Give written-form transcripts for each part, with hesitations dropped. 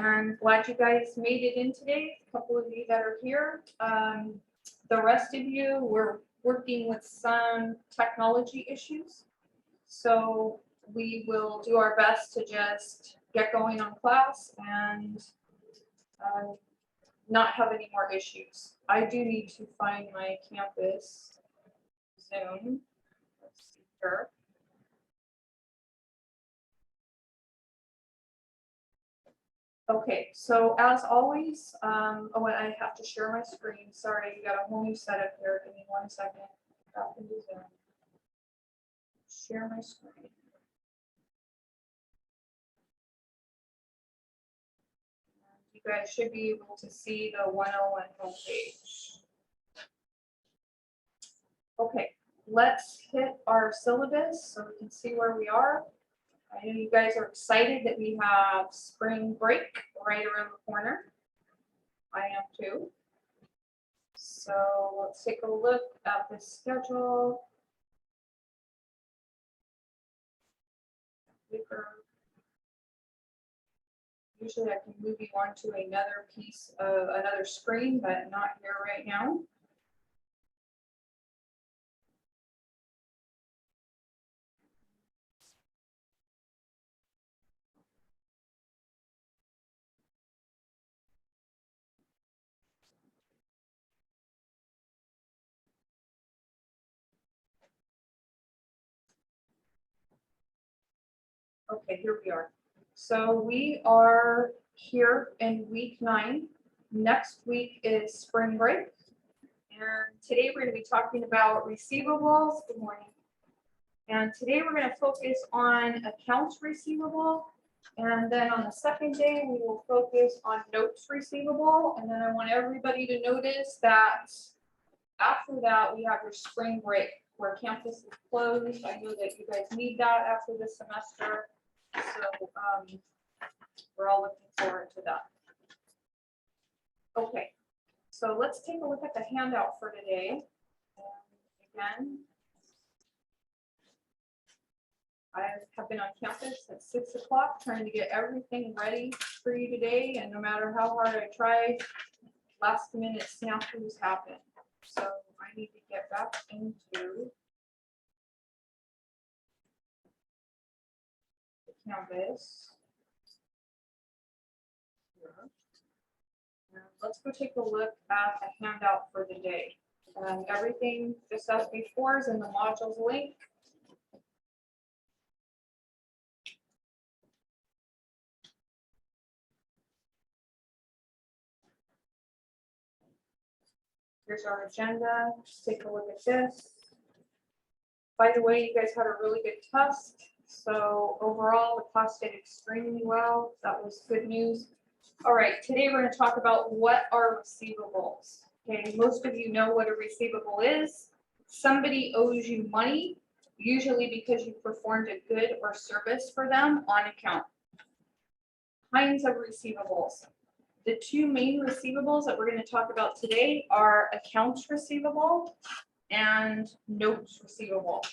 And glad you guys made it in today. A couple of you that are here. The rest of you, we're working with some technology issues. So we will do our best to just get going on class and not have any more issues. I do need to find my campus Zoom. Let's see here. Okay, so as always, oh, and I have to share my screen. Sorry, you got a whole new setup here. Give me 1 second. Back into Zoom. Share my screen. You guys should be able to see the 101 homepage. Okay, let's hit our syllabus so we can see where we are. I know you guys are excited that we have spring break right around the corner. I am too. So let's take a look at the schedule. Usually I can move you on to another piece of another screen, but not here right now. Okay, here we are. So we are here in week 9. Next week is spring break. And today we're going to be talking about receivables. Good morning. And today we're going to focus on accounts receivable. And then on the second day, we will focus on notes receivable. And then I want everybody to notice that after that, we have your spring break where campus is closed. I know that you guys need that after this semester. So we're all looking forward to that. Okay, so let's take a look at the handout for today. Again, I have been on campus at 6 o'clock trying to get everything ready for you today. And no matter how hard I try, last minute snafus happen. So I need to get back into Canvas. Let's go take a look at the handout for the day. Everything just as before is in the modules link. Here's our agenda. Just take a look at this. By the way, you guys had a really good test. So overall, the class did extremely well. That was good news. All right, today we're going to talk about what are receivables. Okay, most of you know what a receivable is. Somebody owes you money, usually because you performed a good or service for them on account. Kinds of receivables. The two main receivables that we're going to talk about today are accounts receivable and notes receivable.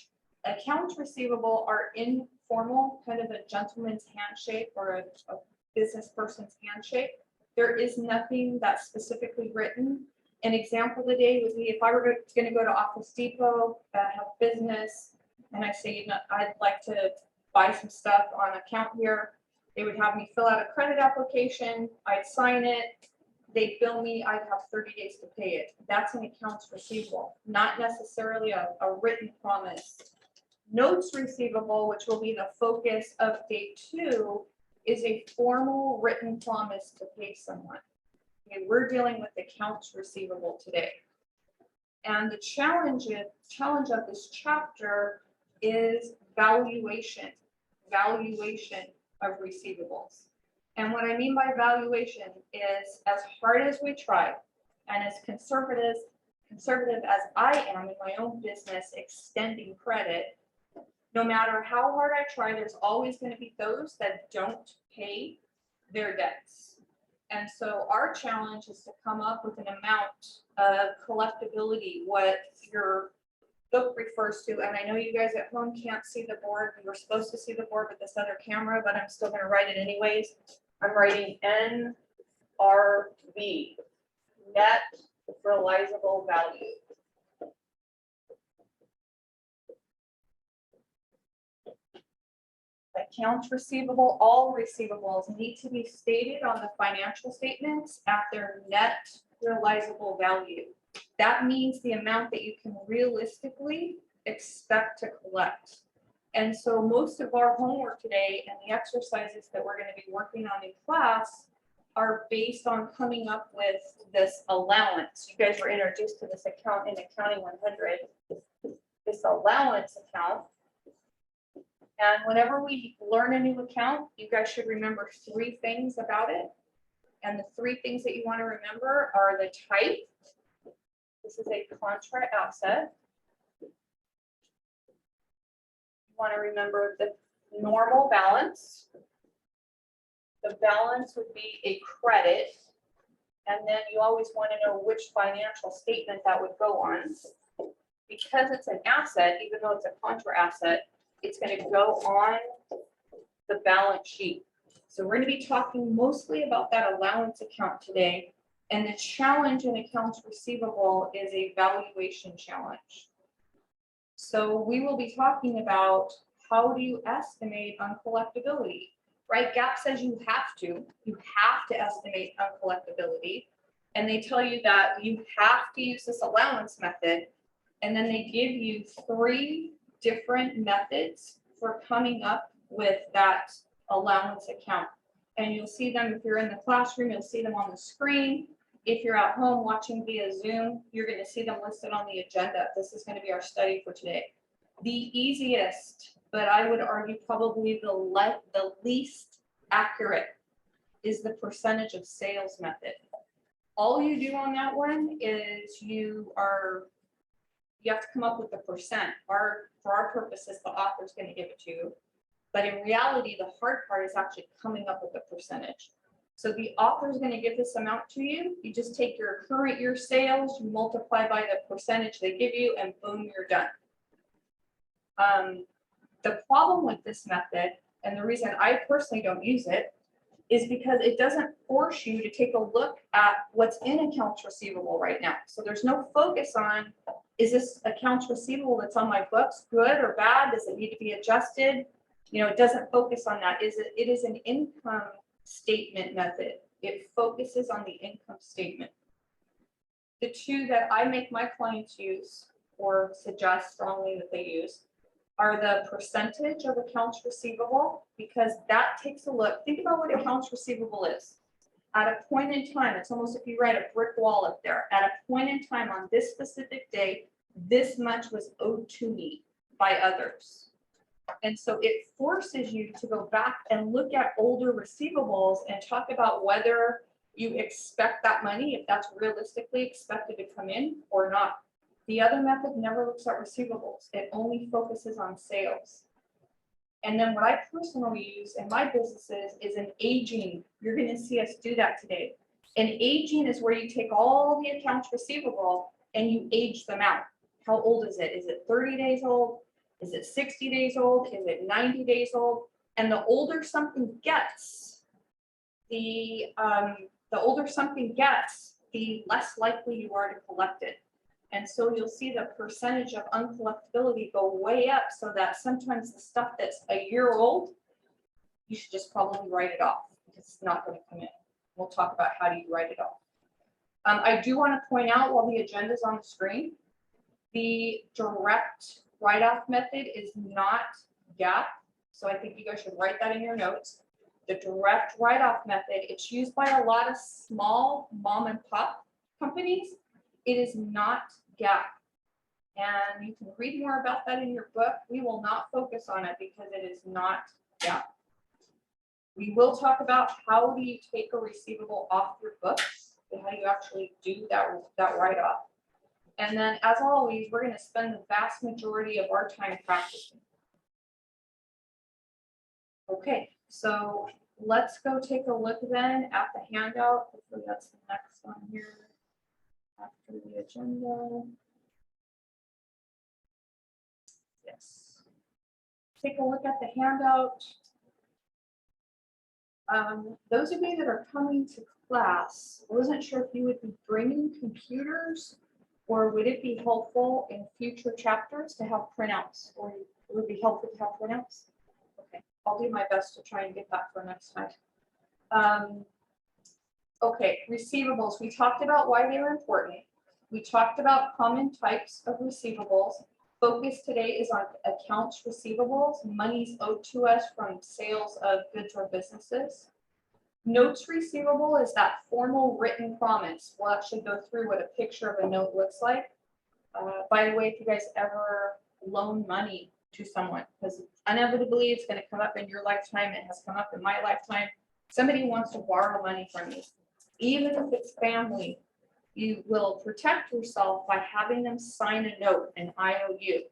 Accounts receivable are informal, kind of a gentleman's handshake or a business person's handshake. There is nothing that's specifically written. An example today would be if I were going to go to Office Depot, have business, and I say, you know, I'd like to buy some stuff on account here. They would have me fill out a credit application. I'd sign it. They'd bill me. I'd have 30 days to pay it. That's an accounts receivable, not necessarily a written promise. Notes receivable, which will be the focus of day 2, is a formal written promise to pay someone. Okay, we're dealing with accounts receivable today. And the challenge of this chapter is valuation of receivables. And what I mean by valuation is, as hard as we try and as conservative as I am in my own business extending credit, no matter how hard I try, there's always going to be those that don't pay their debts. And so our challenge is to come up with an amount of collectability, what your book refers to. And I know you guys at home can't see the board. We were supposed to see the board with this other camera, but I'm still going to write it anyways. I'm writing NRV, net realizable value. Accounts receivable, all receivables need to be stated on the financial statements at their net realizable value. That means the amount that you can realistically expect to collect. And so most of our homework today and the exercises that we're going to be working on in class are based on coming up with this allowance. You guys were introduced to this account in Accounting 100, this allowance account. And whenever we learn a new account, you guys should remember 3 things about it. And the 3 things that you want to remember are the type. This is a Contra asset. You want to remember the normal balance. The balance would be a credit. And then you always want to know which financial statement that would go on. Because it's an asset, even though it's a Contra asset, it's going to go on the balance sheet. So we're going to be talking mostly about that allowance account today. And the challenge in accounts receivable is a valuation challenge. So we will be talking about how do you estimate uncollectability, right? GAAP says you have to estimate uncollectability. And they tell you that you have to use this allowance method. And then they give you 3 different methods for coming up with that allowance account. And you'll see them if you're in the classroom, you'll see them on the screen. If you're at home watching via Zoom, you're going to see them listed on the agenda. This is going to be our study for today. The easiest, but I would argue probably the least accurate, is the percentage of sales method. All you do on that one is you have to come up with the percent. For our purposes, the author is going to give it to you. But in reality, the hard part is actually coming up with the percentage. So the author is going to give this amount to you. You just take your current year sales, you multiply by the percentage they give you, and boom, you're done. The problem with this method, and the reason I personally don't use it, is because it doesn't force you to take a look at what's in accounts receivable right now. So there's no focus on, is this accounts receivable that's on my books good or bad? Does it need to be adjusted? You know, it doesn't focus on that. It is an income statement method. It focuses on the income statement. The 2 that I make my clients use or suggest strongly that they use are the percentage of accounts receivable, because that takes a look. Think about what accounts receivable is. At a point in time, it's almost if you write a brick wall up there. At a point in time on this specific day, this much was owed to me by others. And so it forces you to go back and look at older receivables and talk about whether you expect that money, if that's realistically expected to come in or not. The other method never looks at receivables. It only focuses on sales. And then what I personally use in my businesses is an aging. You're going to see us do that today. An aging is where you take all the accounts receivable and you age them out. How old is it? Is it 30 days old? Is it 60 days old? Is it 90 days old? And the older something gets, the less likely you are to collect it. And so you'll see the percentage of uncollectability go way up, so that sometimes the stuff that's a year old, you should just probably write it off because it's not going to come in. We'll talk about how do you write it off. I do want to point out while the agenda is on the screen, the direct write-off method is not GAAP. So I think you guys should write that in your notes. The direct write-off method, it's used by a lot of small mom and pop companies. It is not GAAP. And you can read more about that in your book. We will not focus on it because it is not GAAP. We will talk about how do you take a receivable off your books and how you actually do that write-off. And then, as always, we're going to spend the vast majority of our time practicing. Okay, so let's go take a look then at the handout. Hopefully that's the next one here after the agenda. Yes. Take a look at the handout. Those of you that are coming to class, I wasn't sure if you would be bringing computers or would it be helpful in future chapters to have printouts, or would it be helpful to have printouts? Okay, I'll do my best to try and get that for next time. Okay, receivables. We talked about why they were important. We talked about common types of receivables. Focus today is on accounts receivables, monies owed to us from sales of goods or businesses. Notes receivable is that formal written promise. We'll actually go through what a picture of a note looks like. By the way, if you guys ever loan money to someone, because inevitably it's going to come up in your lifetime, it has come up in my lifetime. Somebody wants to borrow money from you, even if it's family. You will protect yourself by having them sign a note, an IOU.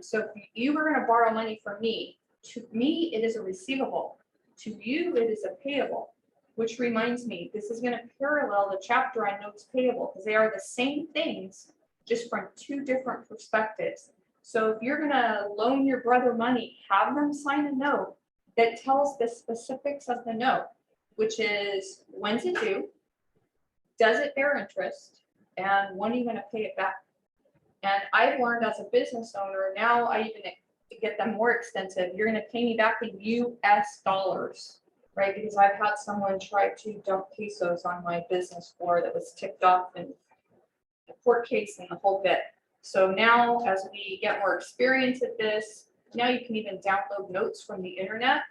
So if you were going to borrow money from me, to me, it is a receivable. To you, it is a payable, which reminds me, this is going to parallel the chapter on notes payable because they are the same things, just from two different perspectives. So if you're going to loan your brother money, have them sign a note that tells the specifics of the note, which is when's it due, does it bear interest, and when are you going to pay it back? And I've learned as a business owner, now I even get them more extensive. You're going to pay me back in US dollars, right? Because I've had someone try to dump pesos on my business floor that was tipped off in a court case and the whole bit. So now as we get more experience at this, now you can even download notes from the internet.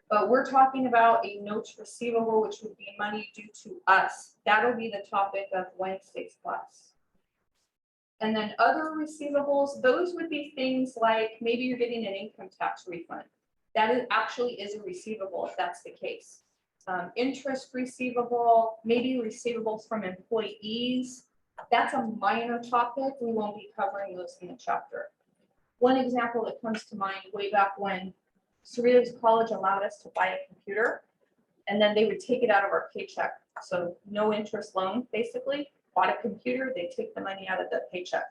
But we're talking about a notes receivable, which would be money due to us. That'll be the topic of Wednesday's class. And then other receivables, those would be things like maybe you're getting an income tax refund. That actually is a receivable if that's the case. Interest receivable, maybe receivables from employees. That's a minor topic. We won't be covering those in the chapter. One example that comes to mind way back when Cerritos College allowed us to buy a computer, and then they would take it out of our paycheck. So no interest loan, basically. Bought a computer, they take the money out of the paycheck.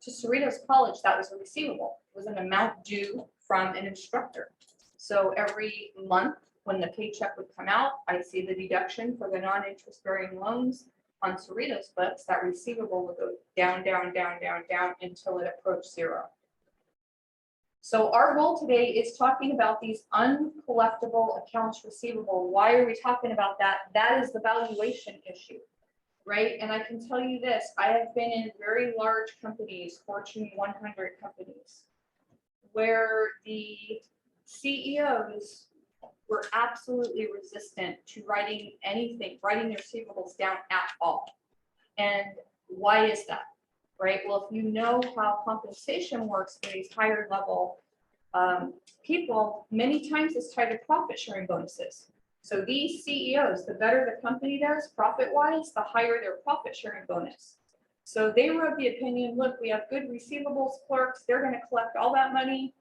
To Cerritos College, that was a receivable. It was an amount due from an instructor. So every month when the paycheck would come out, I see the deduction for the non-interest bearing loans on Cerritos books. That receivable would go down, down, down, down, down until it approached zero. So our goal today is talking about these uncollectible accounts receivable. Why are we talking about that? That is the valuation issue, right? And I can tell you this, I have been in very large companies, Fortune 100 companies, where the CEOs were absolutely resistant to writing anything, writing their receivables down at all. And why is that? Right? Well, if you know how compensation works for these higher level people, many times it's tied to profit sharing bonuses. So these CEOs, the better the company does profit wise, the higher their profit sharing bonus. So they were of the opinion, look, we have good receivables clerks, they're going to collect all that money.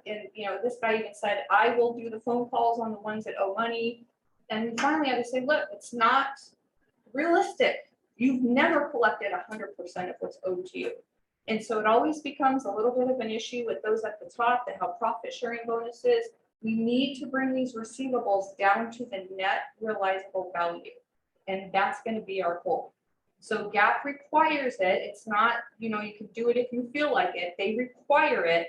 This guy even said, I will do the phone calls on the ones that owe money. And we finally had to say, look, it's not realistic. You've never collected 100% of what's owed to you. And so it always becomes a little bit of an issue with those at the top that have profit sharing bonuses. We need to bring these receivables down to the net realizable value. And that's going to be our goal. So GAAP requires it. It's not, you can do it if you feel like it. They require it.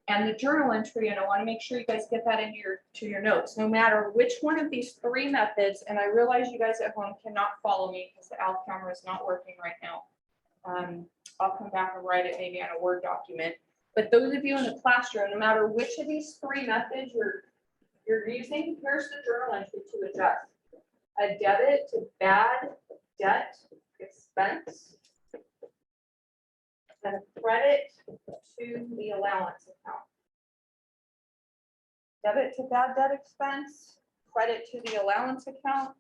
And the journal entry, and I want to make sure you guys get that into your notes, no matter which one of these three methods. And I realize you guys at home cannot follow me because the Al camera is not working right now. I'll come back and write it maybe on a Word document. But those of you in the classroom, no matter which of these three methods you're using, here's the journal entry to adjust. A debit to bad debt expense, and a credit to the allowance account. Debit to bad debt expense, credit to the allowance account.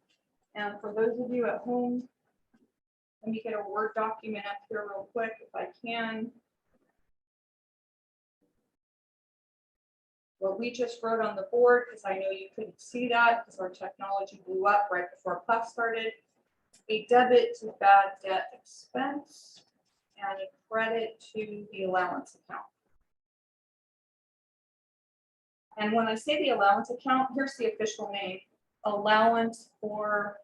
And for those of you at home, let me get a Word document up here real quick if I can. What we just wrote on the board, because I know you couldn't see that because our technology blew up right before class started. A debit to bad debt expense and a credit to the allowance account. And when I say the allowance account, here's the official name. allowance for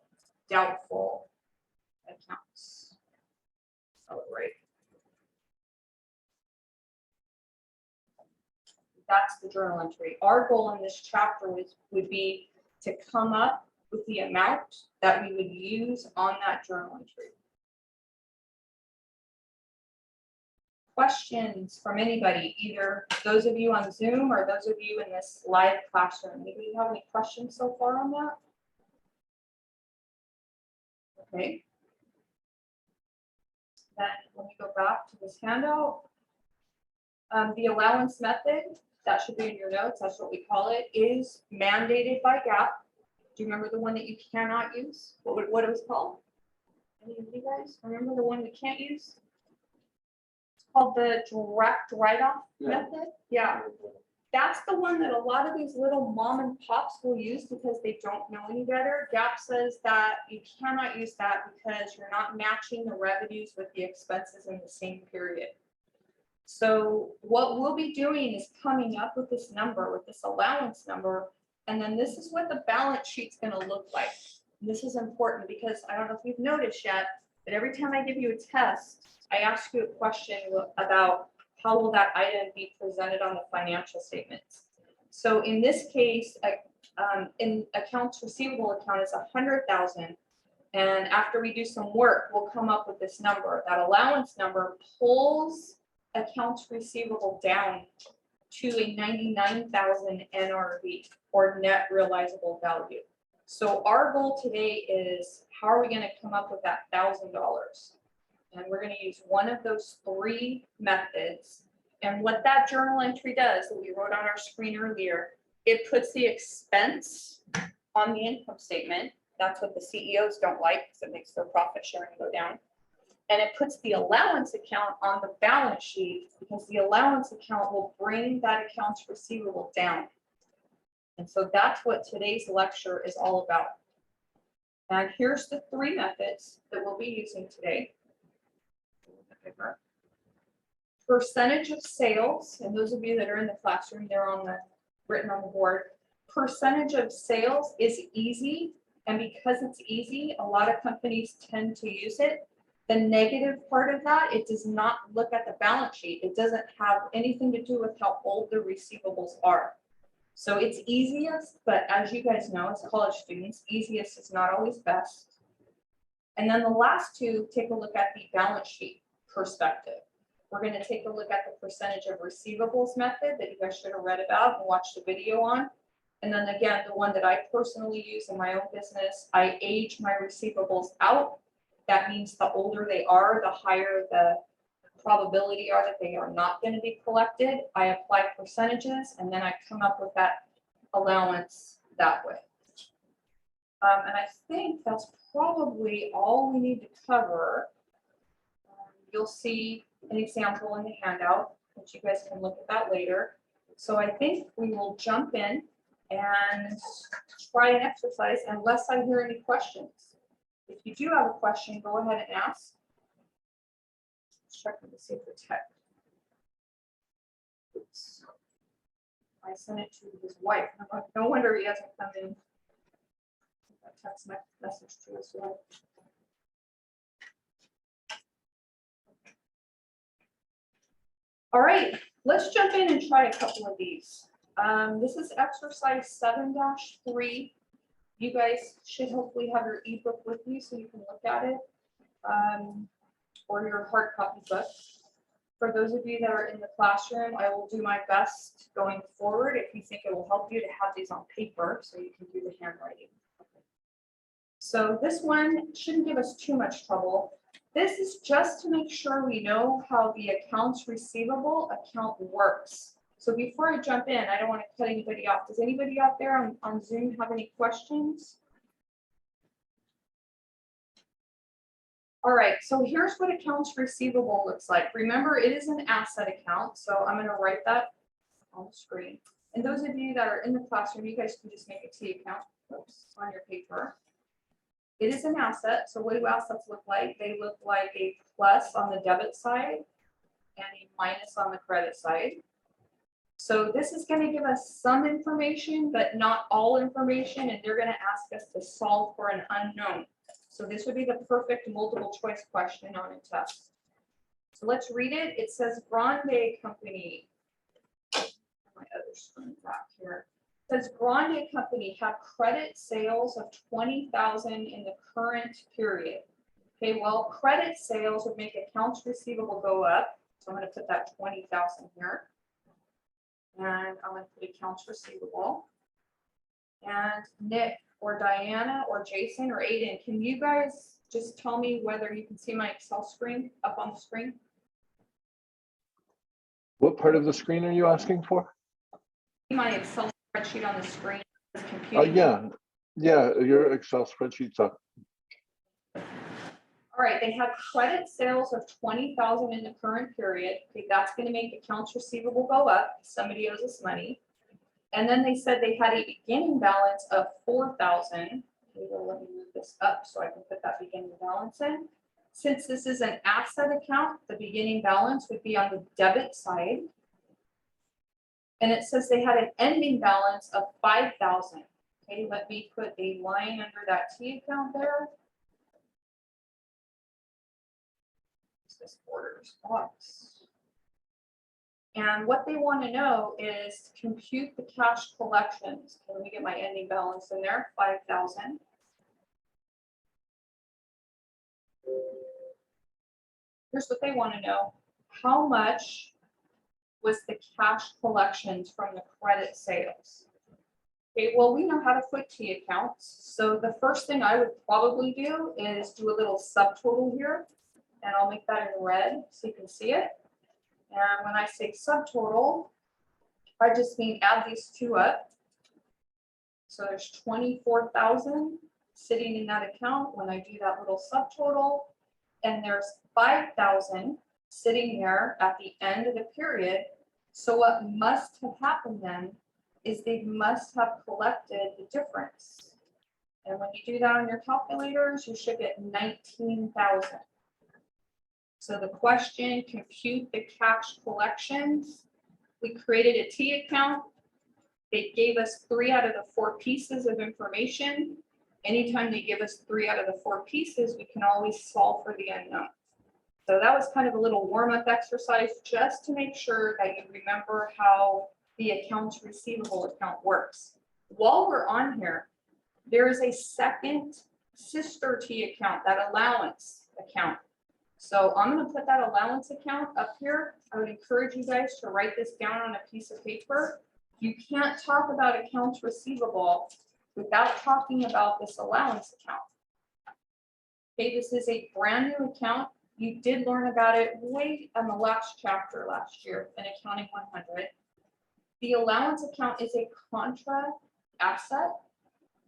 doubtful accounts. Oh, right. That's the journal entry. Our goal in this chapter would be to come up with the amount that we would use on that journal entry. Questions from anybody, either those of you on Zoom or those of you in this live classroom? Anybody have any questions so far on that? Okay. Then when we go back to this handout, the allowance method, that should be in your notes, that's what we call it, is mandated by GAAP. Do you remember the one that you cannot use? What it was called? Any of you guys remember the one we can't use? It's called the direct write-off method. Yeah. That's the one that a lot of these little mom and pops will use because they don't know any better. GAAP says that you cannot use that because you're not matching the revenues with the expenses in the same period. So what we'll be doing is coming up with this number, with this allowance number, and then this is what the balance sheet's going to look like. And this is important because I don't know if you've noticed yet, but every time I give you a test, I ask you a question about how will that item be presented on the financial statements. So in this case, in accounts receivable account is 100,000. And after we do some work, we'll come up with this number. That allowance number pulls accounts receivable down to a 99,000 NRV, or net realizable value. So our goal today is, how are we going to come up with that $1,000? And we're going to use one of those three methods. And what that journal entry does, that we wrote on our screen earlier, it puts the expense on the income statement. That's what the CEOs don't like because it makes their profit sharing go down. And it puts the allowance account on the balance sheet because the allowance account will bring that accounts receivable down. And so that's what today's lecture is all about. And here's the three methods that we'll be using today. Percentage of sales, and those of you that are in the classroom, they're written on the board. Percentage of sales is easy, and because it's easy, a lot of companies tend to use it. The negative part of that, it does not look at the balance sheet. It doesn't have anything to do with how old the receivables are. So it's easiest, but as you guys know, as college students, easiest is not always best. And then the last two, take a look at the balance sheet perspective. We're going to take a look at the percentage of receivables method that you guys should have read about and watched the video on. And then again, the one that I personally use in my own business, I age my receivables out. That means the older they are, the higher the probability are that they are not going to be collected. I apply percentages and then I come up with that allowance that way. And I think that's probably all we need to cover. You'll see an example in the handout, which you guys can look at that later. So I think we will jump in and try an exercise unless I hear any questions. If you do have a question, go ahead and ask. Let's check to see if it's text. Oops. I sent it to his wife. No wonder he hasn't come in. That text message to us well. All right, let's jump in and try a couple of these. This is exercise 7-3. You guys should hopefully have your ebook with you so you can look at it, or your hard copy book. For those of you that are in the classroom, I will do my best going forward if you think it will help you to have these on paper so you can do the handwriting. So this one shouldn't give us too much trouble. This is just to make sure we know how the accounts receivable account works. So before I jump in, I don't want to cut anybody off. Does anybody out there on Zoom have any questions? All right, so here's what accounts receivable looks like. Remember, it is an asset account, so I'm going to write that on the screen. And those of you that are in the classroom, you guys can just make a T account on your paper. It is an asset, so what do assets look like? They look like a plus on the debit side and a minus on the credit side. So this is going to give us some information, but not all information, and they're going to ask us to solve for an unknown. So this would be the perfect multiple choice question on a test. So let's read it. It says Grande Company. My other screen back here. It says Grande Company have credit sales of 20,000 in the current period. Okay, well, credit sales would make accounts receivable go up. So I'm going to put that 20,000 here. And I'm going to put accounts receivable. And Nick or Diana or Jason or Aiden, can you guys just tell me whether you can see my Excel screen up on the screen? What part of the screen are you asking for? My Excel spreadsheet on the screen is Oh, computing. yeah, your Excel spreadsheet's up. All right, they have credit sales of 20,000 in the current period. Okay, that's going to make accounts receivable go up. Somebody owes us money. And then they said they had a beginning balance of 4,000. Okay, well, let me move this up so I can put that beginning balance in. Since this is an asset account, the beginning balance would be on the debit side. And it says they had an ending balance of 5,000. Okay, let me put a line under that T account there. This orders box. And what they want to know is compute the cash collections. Okay, let me get my ending balance in there, 5,000. Here's what they want to know. How much was the cash collections from the credit sales? Okay, well, we know how to put T accounts. So the first thing I would probably do is do a little subtotal here. And I'll make that in red so you can see it. And when I say subtotal, I just mean add these two up. So there's 24,000 sitting in that account when I do that little subtotal. And there's 5,000 sitting there at the end of the period. So what must have happened then is they must have collected the difference. And when you do that on your calculators, you should get 19,000. So the question, compute the cash collections. We created a T account. They gave us 3 out of the 4 pieces of information. Anytime they give us 3 out of the 4 pieces, we can always solve for the unknown. So that was kind of a little warm-up exercise just to make sure that you remember how the accounts receivable account works. While we're on here, there is a second sister T account, that allowance account. So I'm going to put that allowance account up here. I would encourage you guys to write this down on a piece of paper. You can't talk about accounts receivable without talking about this allowance account. Okay, this is a brand new account. You did learn about it way in the last chapter last year in Accounting 100. The allowance account is a contra asset.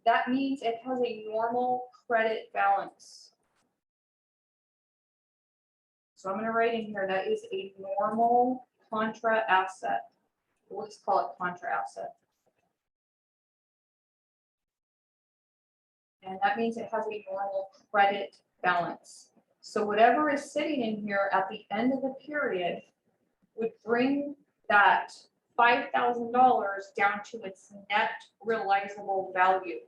That means it has a normal credit balance. So I'm going to write in here that is a normal contra asset. We'll just call it contra asset. And that means it has a normal credit balance. So whatever is sitting in here at the end of the period would bring that $5,000 down to its net realizable value.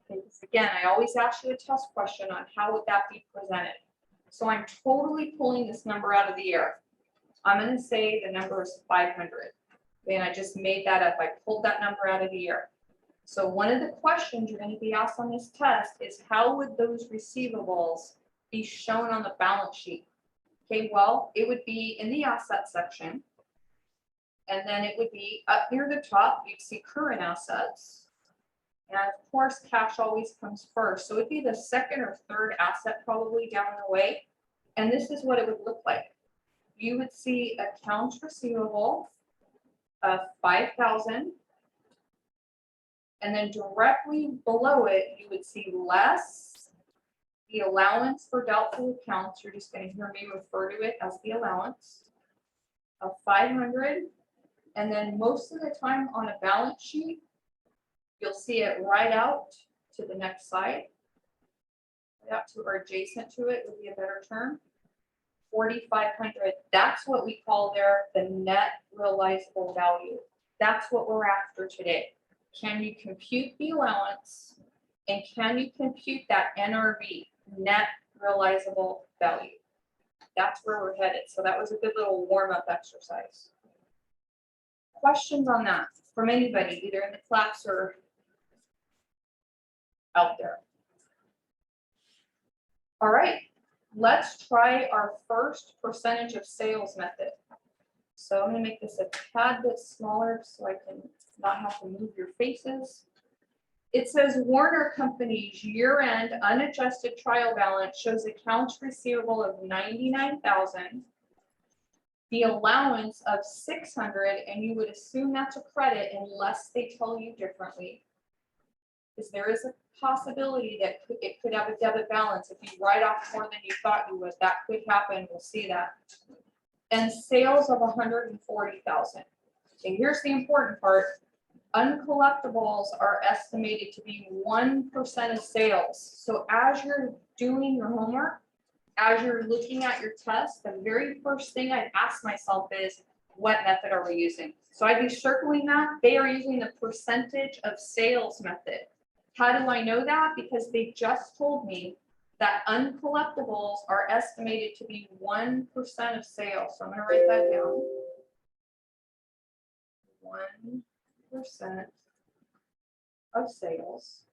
Because again, I always ask you a test question on how would that be presented. So I'm totally pulling this number out of the air. I'm going to say the number is 500. And I just made that up. I pulled that number out of the air. So one of the questions you're going to be asked on this test is how would those receivables be shown on the balance sheet? Okay, well, it would be in the asset section. And then it would be up near the top, you'd see current assets. And of course, cash always comes first. So it'd be the second or third asset probably down the way. And this is what it would look like. You would see accounts receivable of 5,000. And then directly below it, you would see less the allowance for doubtful accounts. You're just going to hear me refer to it as the allowance of 500. And then most of the time on a balance sheet, you'll see it right out to the next side. Right out to or adjacent to it would be a better term. 4,500. That's what we call there the net realizable value. That's what we're after today. Can you compute the allowance and can you compute that NRV, net realizable value? That's where we're headed. So that was a good little warm-up exercise. Questions on that from anybody, either in the class or out there? All right, let's try our first percentage of sales method. So I'm going to make this a tad bit smaller so I can not have to move your faces. It says Warner Company's year-end unadjusted trial balance shows accounts receivable of $99,000, the allowance of $600, and you would assume that's a credit unless they tell you differently, because there is a possibility that it could have a debit balance. If you write off more than you thought you would, that could happen. We'll see that. And sales of $140,000. And here's the important part. Uncollectibles are estimated to be 1% of sales. So as you're doing your homework, as you're looking at your test, the very first thing I'd ask myself is, what method are we using? So I'd be circling that. They are using the percentage of sales method. How do I know that? Because they just told me that uncollectibles are estimated to be 1% of sales. So I'm going to write that down. 1% of sales.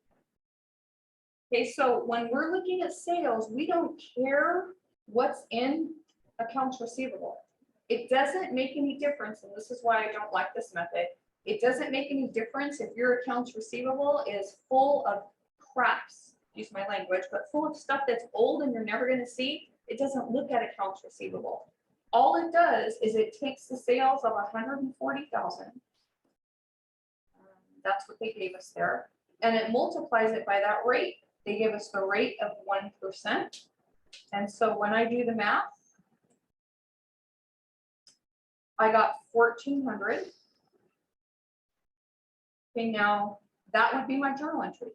Okay, so when we're looking at sales, we don't care what's in accounts receivable. It doesn't make any difference, and this is why I don't like this method. It doesn't make any difference if your accounts receivable is full of craps, use my language, but full of stuff that's old and you're never going to see. It doesn't look at accounts receivable. All it does is it takes the sales of 140,000. That's what they gave us there. And it multiplies it by that rate. They give us the rate of 1%. And so when I do the math, I got 1,400. Okay, now that would be my journal entry.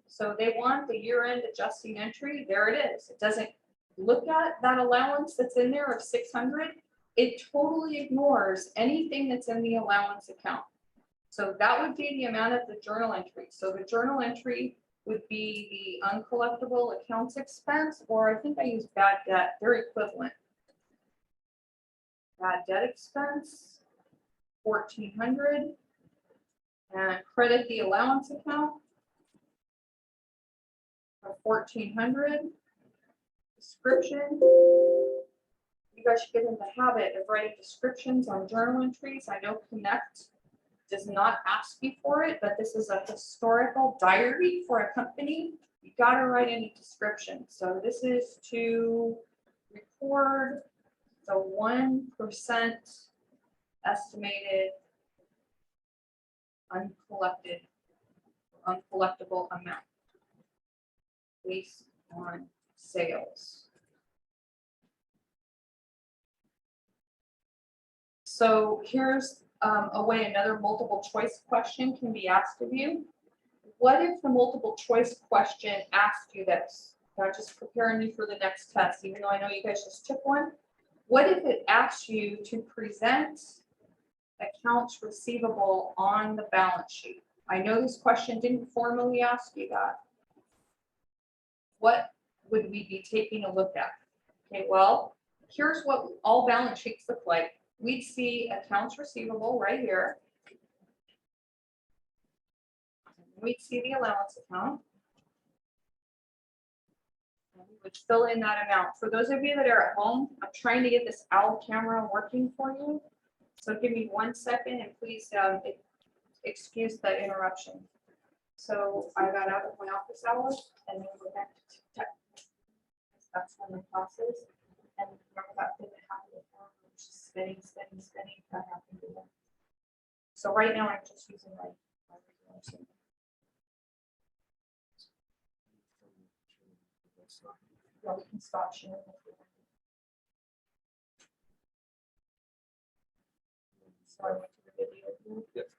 So they want the year-end adjusting entry. There it is. It doesn't look at that allowance that's in there of 600. It totally ignores anything that's in the allowance account. So that would be the amount of the journal entry. So the journal entry would be the uncollectible accounts expense, or I think I use bad debt. They're equivalent. Bad debt expense, 1,400. And credit the allowance account of 1,400. Description. You guys should get in the habit of writing descriptions on journal entries. I know Connect does not ask you for it, but this is a historical diary for a company. You got to write any description. So this is to record the 1% estimated uncollectible amount based on sales. So here's a way another multiple choice question can be asked of you. What if the multiple choice question asked you this? I'm just preparing you for the next test, even though I know you guys just took one. What if it asked you to present accounts receivable on the balance sheet? I know this question didn't formally ask you that. What would we be taking a look at? Okay, well, here's what all balance sheets look like. We'd see accounts receivable right here. We'd see the allowance account. And we would fill in that amount. For those of you that are at home, I'm trying to get this OWL camera working for you. So give me 1 second and please excuse the interruption. So I got out of my office hours and then we're back to tech. That's when the class is. And remember that thing that happened before, which is spinning. That happened again. So right now I'm just using my regular screen. Yeah, we can stop sharing. So I went to the video. Yep.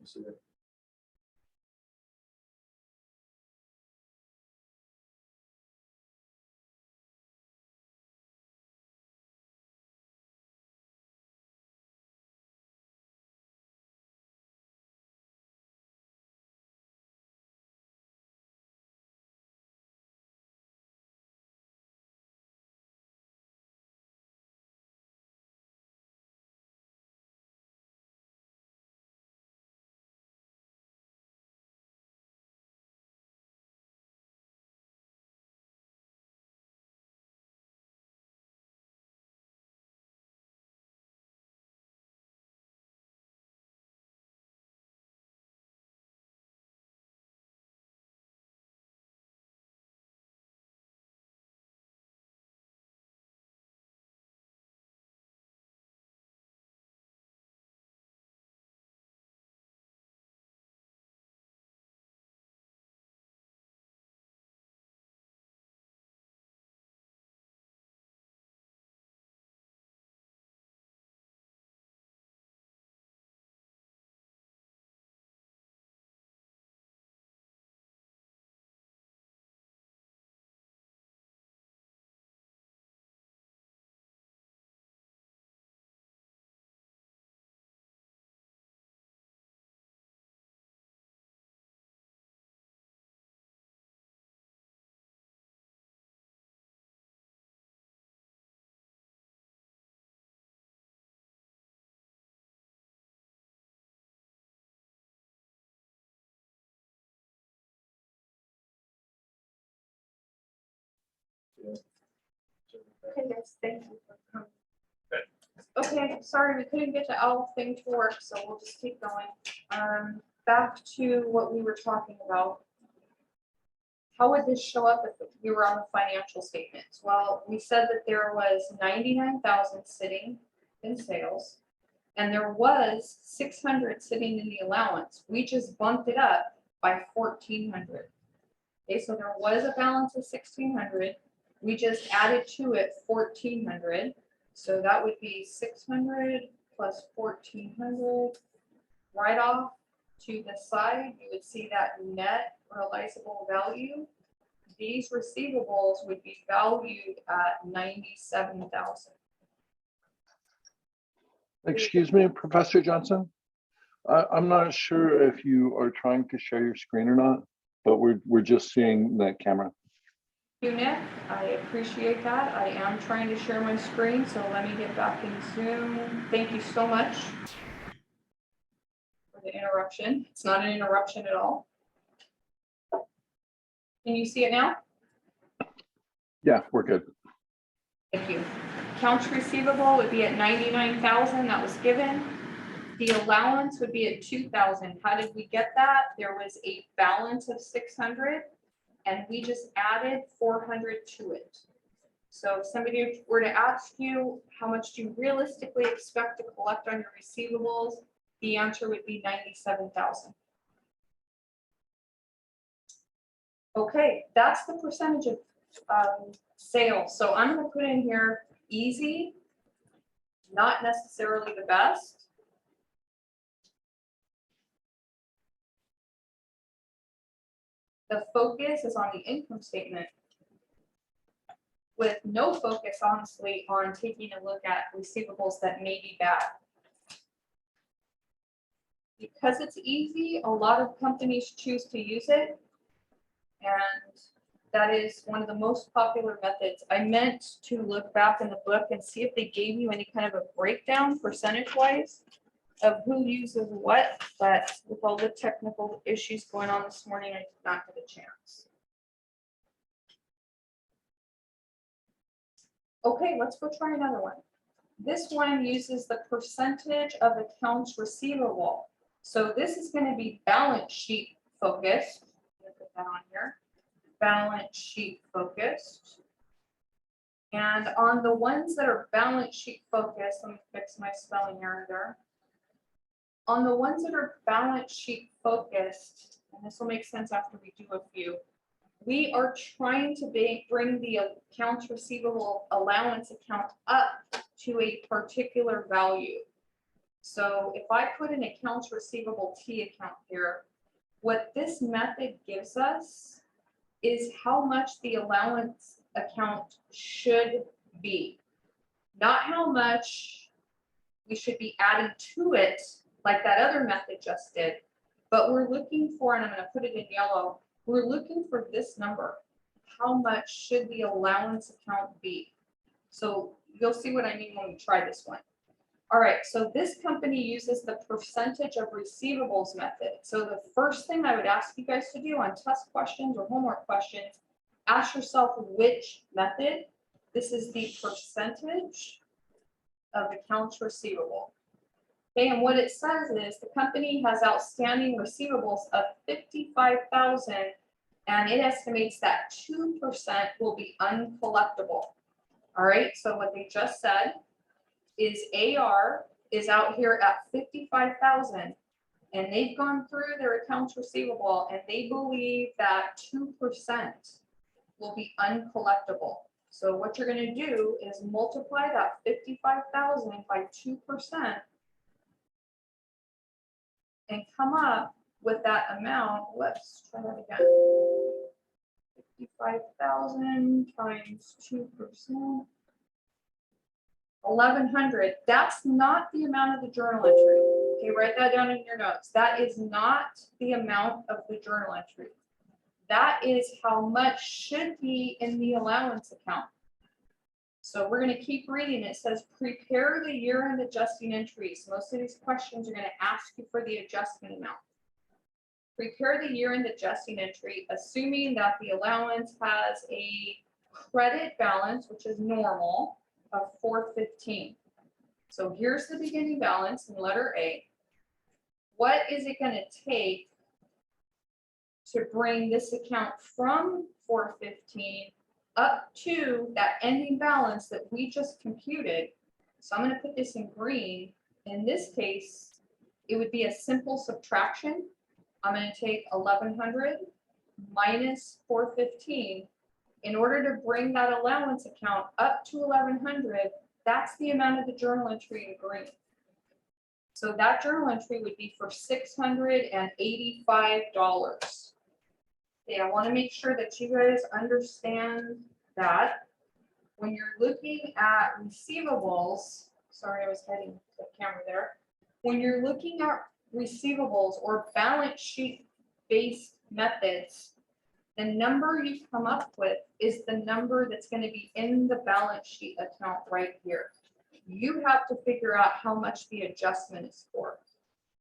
See it. Okay, guys, thank you for coming. Okay, sorry, we couldn't get the owl thing to work, so we'll just keep going. Back to what we were talking about. How would this show up if we were on the financial statements? Well, we said that there was 99,000 sitting in sales, and there was 600 sitting in the allowance. We just bumped it up by 1,400. Okay, so there was a balance of 1,600. We just added to it 1,400. So that would be 600 plus 1,400. Right off to the side, you would see that net realizable value. These receivables would be valued at 97,000. Excuse me, Professor Johnson? I'm not sure if you are trying to share your screen or not, but we're just seeing that camera. Thank you, Nick. I appreciate that. I am trying to share my screen, so let me get back in Zoom. Thank you so much for the interruption. It's not an interruption at all. Can you see it now? Yeah, we're good. Thank you. Accounts receivable would be at 99,000, that was given. The allowance would be at 2,000. How did we get that? There was a balance of 600, and we just added 400 to it. So if somebody were to ask you, how much do you realistically expect to collect on your receivables? The answer would be 97,000. Okay, that's the percentage of sales. So I'm going to put in here easy, not necessarily the best. The focus is on the income statement, with no focus, honestly, on taking a look at receivables that may be bad. Because it's easy, a lot of companies choose to use it, and that is one of the most popular methods. I meant to look back in the book and see if they gave you any kind of a breakdown percentage-wise of who uses what, but with all the technical issues going on this morning, I did not get a chance. Okay, let's go try another one. This one uses the percentage of accounts receivable. So this is going to be balance sheet focused. Put that on here. Balance sheet focused. And on the ones that are balance sheet focused, let me fix my spelling error there. On the ones that are balance sheet focused, and this will make sense after we do a few, we are trying to bring the accounts receivable allowance account up to a particular value. So if I put an accounts receivable T account here, what this method gives us is how much the allowance account should be. Not how much we should be adding to it like that other method just did, but we're looking for, and I'm going to put it in yellow, we're looking for this number. How much should the allowance account be? So you'll see what I mean when we try this one. All right, so this company uses the percentage of receivables method. So the first thing I would ask you guys to do on test questions or homework questions, ask yourself which method. This is the percentage of accounts receivable. Okay, and what it says is the company has outstanding receivables of $55,000, and it estimates that 2% will be uncollectible. All right, so what they just said is AR is out here at 55,000, and they've gone through their accounts receivable, and they believe that 2% will be uncollectible. So what you're going to do is multiply that 55,000 by 2% and come up with that amount. Let's try that again. 55,000 times 2%. 1,100. That's not the amount of the journal entry. Okay, write that down in your notes. That is not the amount of the journal entry. That is how much should be in the allowance account. So we're going to keep reading. It says, prepare the year-end adjusting entries. Most of these questions are going to ask you for the adjustment amount. Prepare the year-end adjusting entry, assuming that the allowance has a credit balance, which is normal, of 415. So here's the beginning balance in letter A. What is it going to take to bring this account from 415 up to that ending balance that we just computed? So I'm going to put this in green. In this case, it would be a simple subtraction. I'm going to take 1,100 minus 415. In order to bring that allowance account up to 1,100, that's the amount of the journal entry in green. So that journal entry would be for $685. Okay, I want to make sure that you guys understand that when you're looking at receivables, sorry, I was heading to the camera there. When you're looking at receivables or balance sheet based methods, the number you come up with is the number that's going to be in the balance sheet account right here. You have to figure out how much the adjustment is for.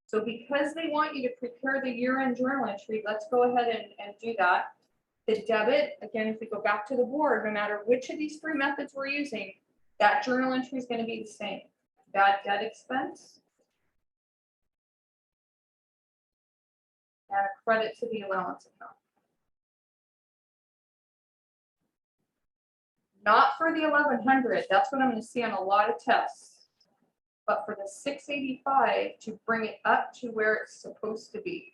So because they want you to prepare the year-end journal entry, let's go ahead and do that. The debit, again, if we go back to the board, no matter which of these three methods we're using, that journal entry is going to be the same. Bad debt expense and a credit to the allowance account. Not for the 1,100, that's what I'm going to see on a lot of tests, but for the 685 to bring it up to where it's supposed to be.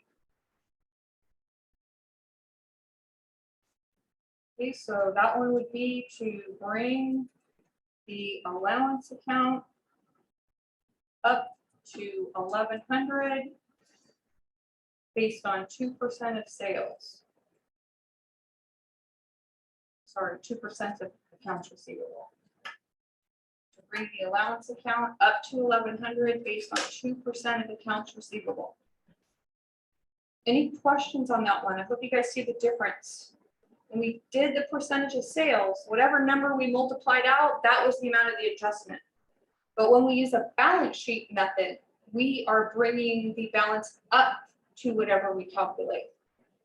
Okay, so that one would be to bring the allowance account up to 1,100 based on 2% of sales. Sorry, 2% of accounts receivable. To bring the allowance account up to 1,100 based on 2% of accounts receivable. Any questions on that one? I hope you guys see the difference. When we did the percentage of sales, whatever number we multiplied out, that was the amount of the adjustment. But when we use a balance sheet method, we are bringing the balance up to whatever we calculate.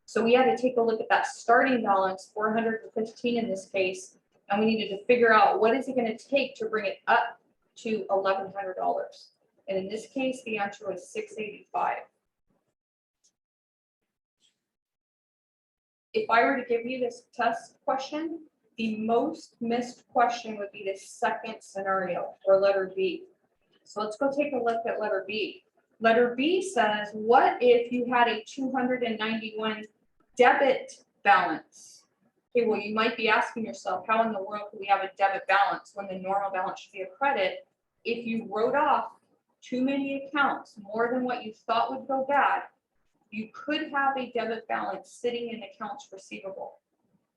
So we had to take a look at that starting balance, 415 in this case, and we needed to figure out what is it going to take to bring it up to $1,100. And in this case, the answer was 685. If I were to give you this test question, the most missed question would be the second scenario, or letter B. So let's go take a look at letter B. Letter B says, what if you had a 291 debit balance? Okay, well, you might be asking yourself, how in the world could we have a debit balance when the normal balance should be a credit? If you wrote off too many accounts, more than what you thought would go bad, you could have a debit balance sitting in accounts receivable.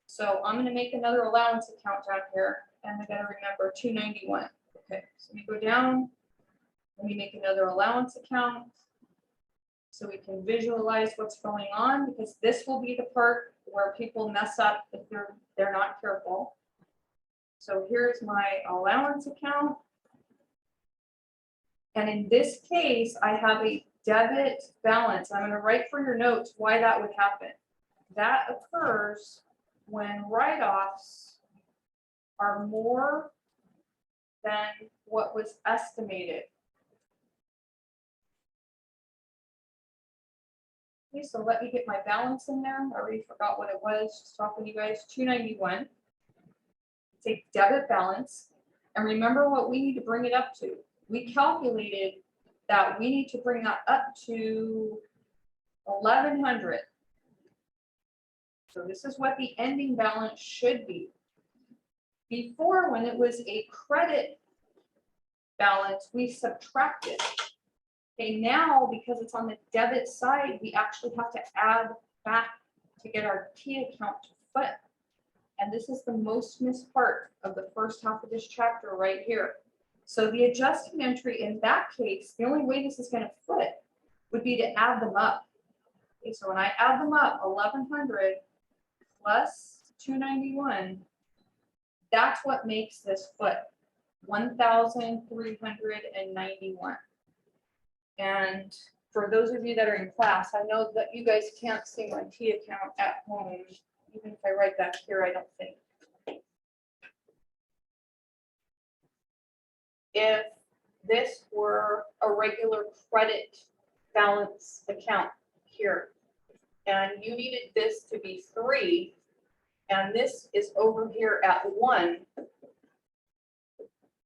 So I'm going to make another allowance account down here, and I got to remember 291. Okay, so let me go down. Let me make another allowance account so we can visualize what's going on, because this will be the part where people mess up if they're not careful. So here's my allowance account. And in this case, I have a debit balance. I'm going to write for your notes why that would happen. That occurs when write-offs are more than what was estimated. Okay, so let me get my balance in there. I already forgot what it was. Just talking to you guys. 291. It's a debit balance. And remember what we need to bring it up to. We calculated that we need to bring that up to 1,100. So this is what the ending balance should be. Before, when it was a credit balance, we subtracted. Okay, now because it's on the debit side, we actually have to add back to get our T account to foot. And this is the most missed part of the first half of this chapter right here. So the adjusting entry in that case, the only way this is going to foot would be to add them up. Okay, so when I add them up, 1,100 plus 291, that's what makes this foot 1,391. And for those of you that are in class, I know that you guys can't see my T account at home. Even if I write that here, I don't think. If this were a regular credit balance account here, and you needed this to be 3, and this is over here at 1,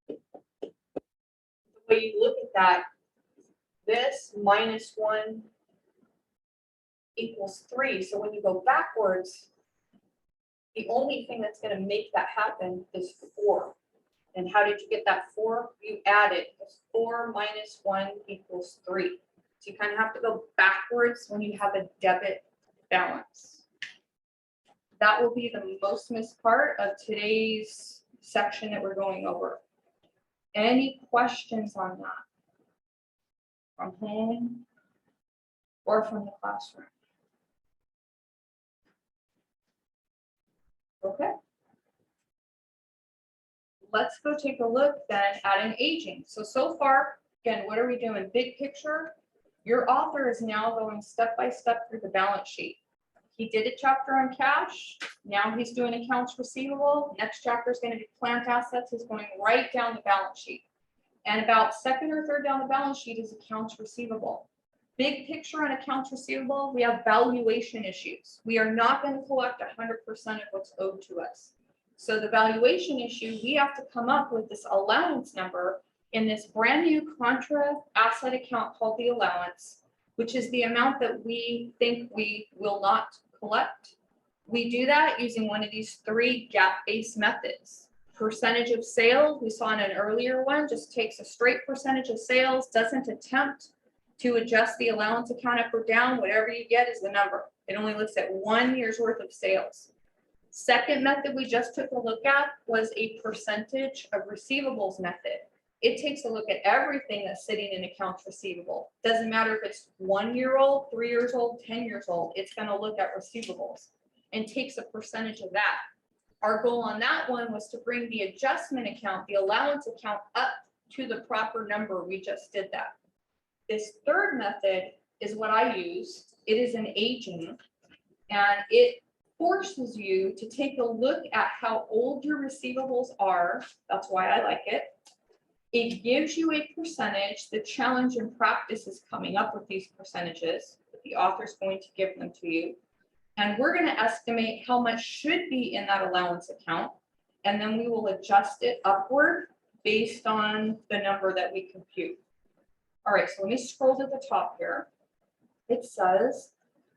the way you look at that, this minus 1 equals 3. So when you go backwards, the only thing that's going to make that happen is 4. And how did you get that 4? You add it. 4 minus 1 equals 3. So you kind of have to go backwards when you have a debit balance. That will be the most missed part of today's section that we're going over. Any questions on that? From home or from the classroom? Okay. Let's go take a look then at an aging. So far, again, what are we doing? Big picture. Your author is now going step by step through the balance sheet. He did a chapter on cash. Now he's doing accounts receivable. Next chapter is going to be plant assets. He's going right down the balance sheet. And about second or third down the balance sheet is accounts receivable. Big picture on accounts receivable, we have valuation issues. We are not going to collect 100% of what's owed to us. So the valuation issue, we have to come up with this allowance number in this brand new Contra asset account called the allowance, which is the amount that we think we will not collect. We do that using one of these 3 gap-based methods. Percentage of sales, we saw in an earlier one, just takes a straight percentage of sales, doesn't attempt to adjust the allowance account up or down. Whatever you get is the number. It only looks at 1 year's worth of sales. Second method we just took a look at was a percentage of receivables method. It takes a look at everything that's sitting in accounts receivable. Doesn't matter if it's 1 year old, 3 years old, 10 years old, it's going to look at receivables and takes a percentage of that. Our goal on that one was to bring the adjustment account, the allowance account, up to the proper number. We just did that. This third method is what I use. It is an aging, and it forces you to take a look at how old your receivables are. That's why I like it. It gives you a percentage. The challenge in practice is coming up with these percentages. The author's going to give them to you. And we're going to estimate how much should be in that allowance account. And then we will adjust it upward based on the number that we compute. All right, so let me scroll to the top here. It says,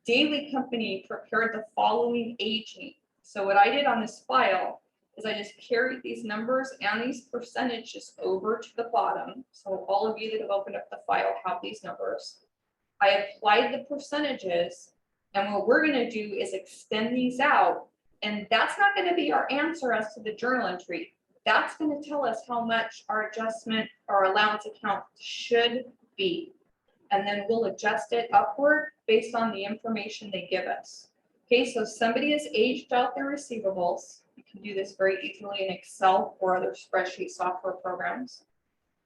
Daily Company prepared the following aging. So what I did on this file is I just carried these numbers and these percentages over to the bottom. So all of you that have opened up the file have these numbers. I applied the percentages, and what we're gonna do is extend these out, and that's not gonna be our answer as to the journal entry. That's gonna tell us how much our adjustment, our allowance account should be. And then we'll adjust it upward based on the information they give us. Okay, so somebody has aged out their receivables. You can do this very easily in Excel or other spreadsheet software programs.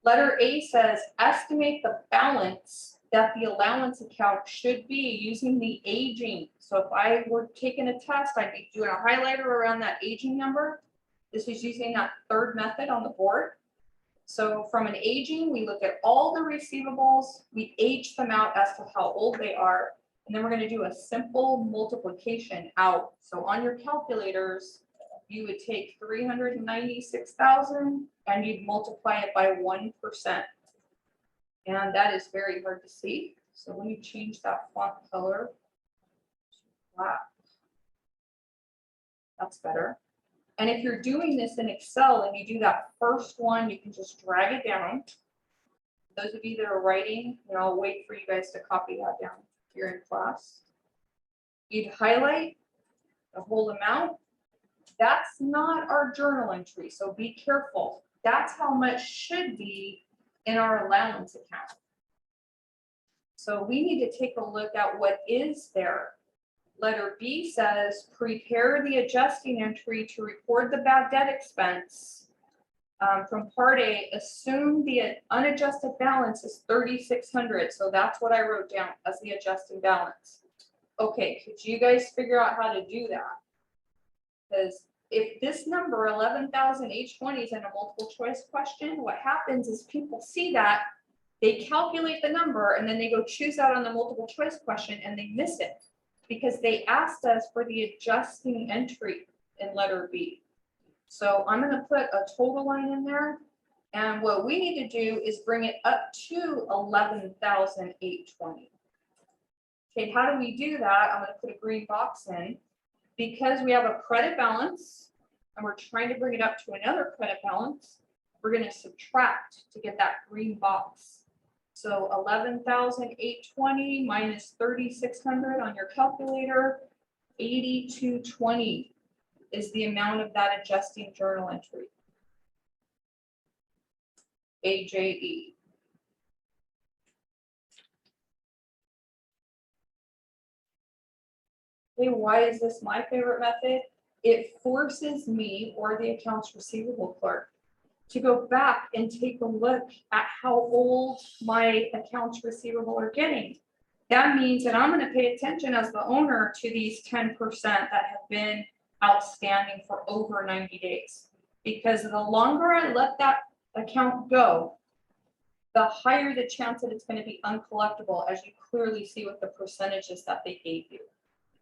Letter A says, estimate the balance that the allowance account should be using the aging. So if I were taking a test, I'd be doing a highlighter around that aging number. This is using that third method on the board. So from an aging, we look at all the receivables, we age them out as to how old they are, and then we're going to do a simple multiplication out. So on your calculators, you would take 396,000 and you'd multiply it by 1%. And that is very hard to see. So let me change that font color to black. That's better. And if you're doing this in Excel and you do that first one, you can just drag it down. Those of you that are writing, I'll wait for you guys to copy that down if you're in class. You'd highlight the whole amount. That's not our journal entry, so be careful. That's how much should be in our allowance account. So we need to take a look at what is there. Letter B says, prepare the adjusting entry to record the bad debt expense. From part A, assume the unadjusted balance is 3,600. So that's what I wrote down as the adjusted balance. Okay, could you guys figure out how to do that? Because if this number 11,820 is in a multiple choice question, what happens is people see that, they calculate the number, and then they go choose that on the multiple choice question and they miss it because they asked us for the adjusting entry in letter B. So I'm going to put a total line in there, and what we need to do is bring it up to 11,820. Okay, how do we do that? I'm going to put a green box in. Because we have a credit balance and we're trying to bring it up to another credit balance, we're going to subtract to get that green box. So 11,820 minus 3,600 on your calculator, 8,220 is the amount of that adjusting journal entry. AJE. Okay, why is this my favorite method? It forces me or the accounts receivable clerk to go back and take a look at how old my accounts receivable are getting. That means that I'm going to pay attention as the owner to these 10% that have been outstanding for over 90 days. Because the longer I let that account go, the higher the chance that it's going to be uncollectible, as you clearly see with the percentages that they gave you.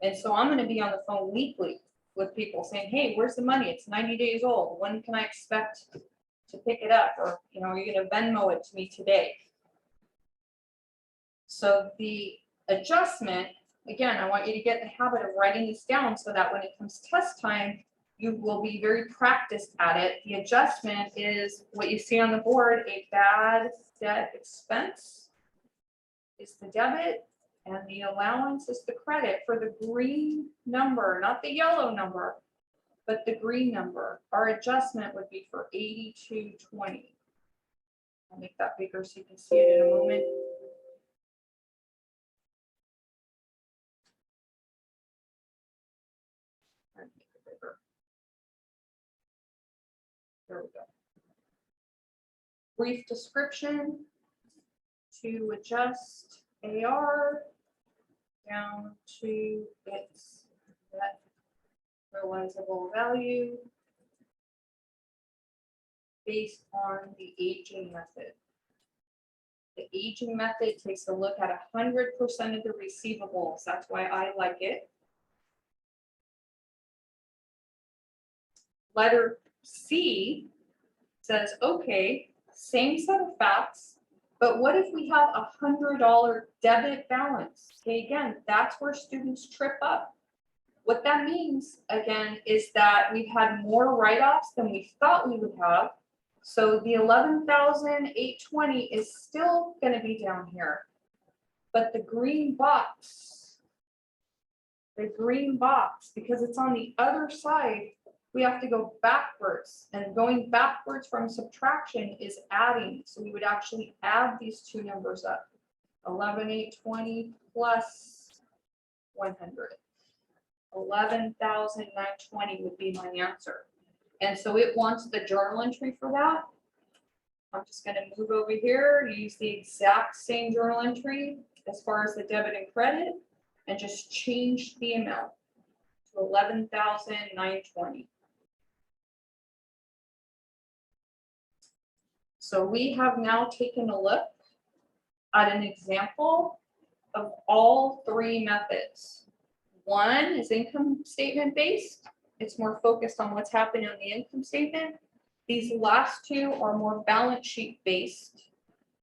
And so I'm going to be on the phone weekly with people saying, hey, where's the money? It's 90 days old. When can I expect to pick it up? Or, are you going to Venmo it to me today? So the adjustment, again, I want you to get the habit of writing this down so that when it comes test time, you will be very practiced at it. The adjustment is what you see on the board, a bad debt expense is the debit, and the allowance is the credit for the green number, not the yellow number, but the green number. Our adjustment would be for 8,220. I'll make that bigger so you can see it in a moment. There we go. Brief description to adjust AR down to its net realizable value based on the aging method. The aging method takes a look at 100% of the receivables. That's why I like it. Letter C says, okay, same set of facts, but what if we have $100 debit balance? Okay, again, that's where students trip up. What that means, again, is that we've had more write-offs than we thought we would have. So the 11,820 is still gonna be down here. But the green box, because it's on the other side, we have to go backwards, and going backwards from subtraction is adding. So we would actually add these two numbers up. 11,820 plus 100. 11,920 would be my answer. And so it wants the journal entry for that. I'm just going to move over here, use the exact same journal entry as far as the debit and credit, and just change the amount to 11,920. So we have now taken a look at an example of all three methods. One is income statement based. It's more focused on what's happening on the income statement. These last two are more balance sheet based.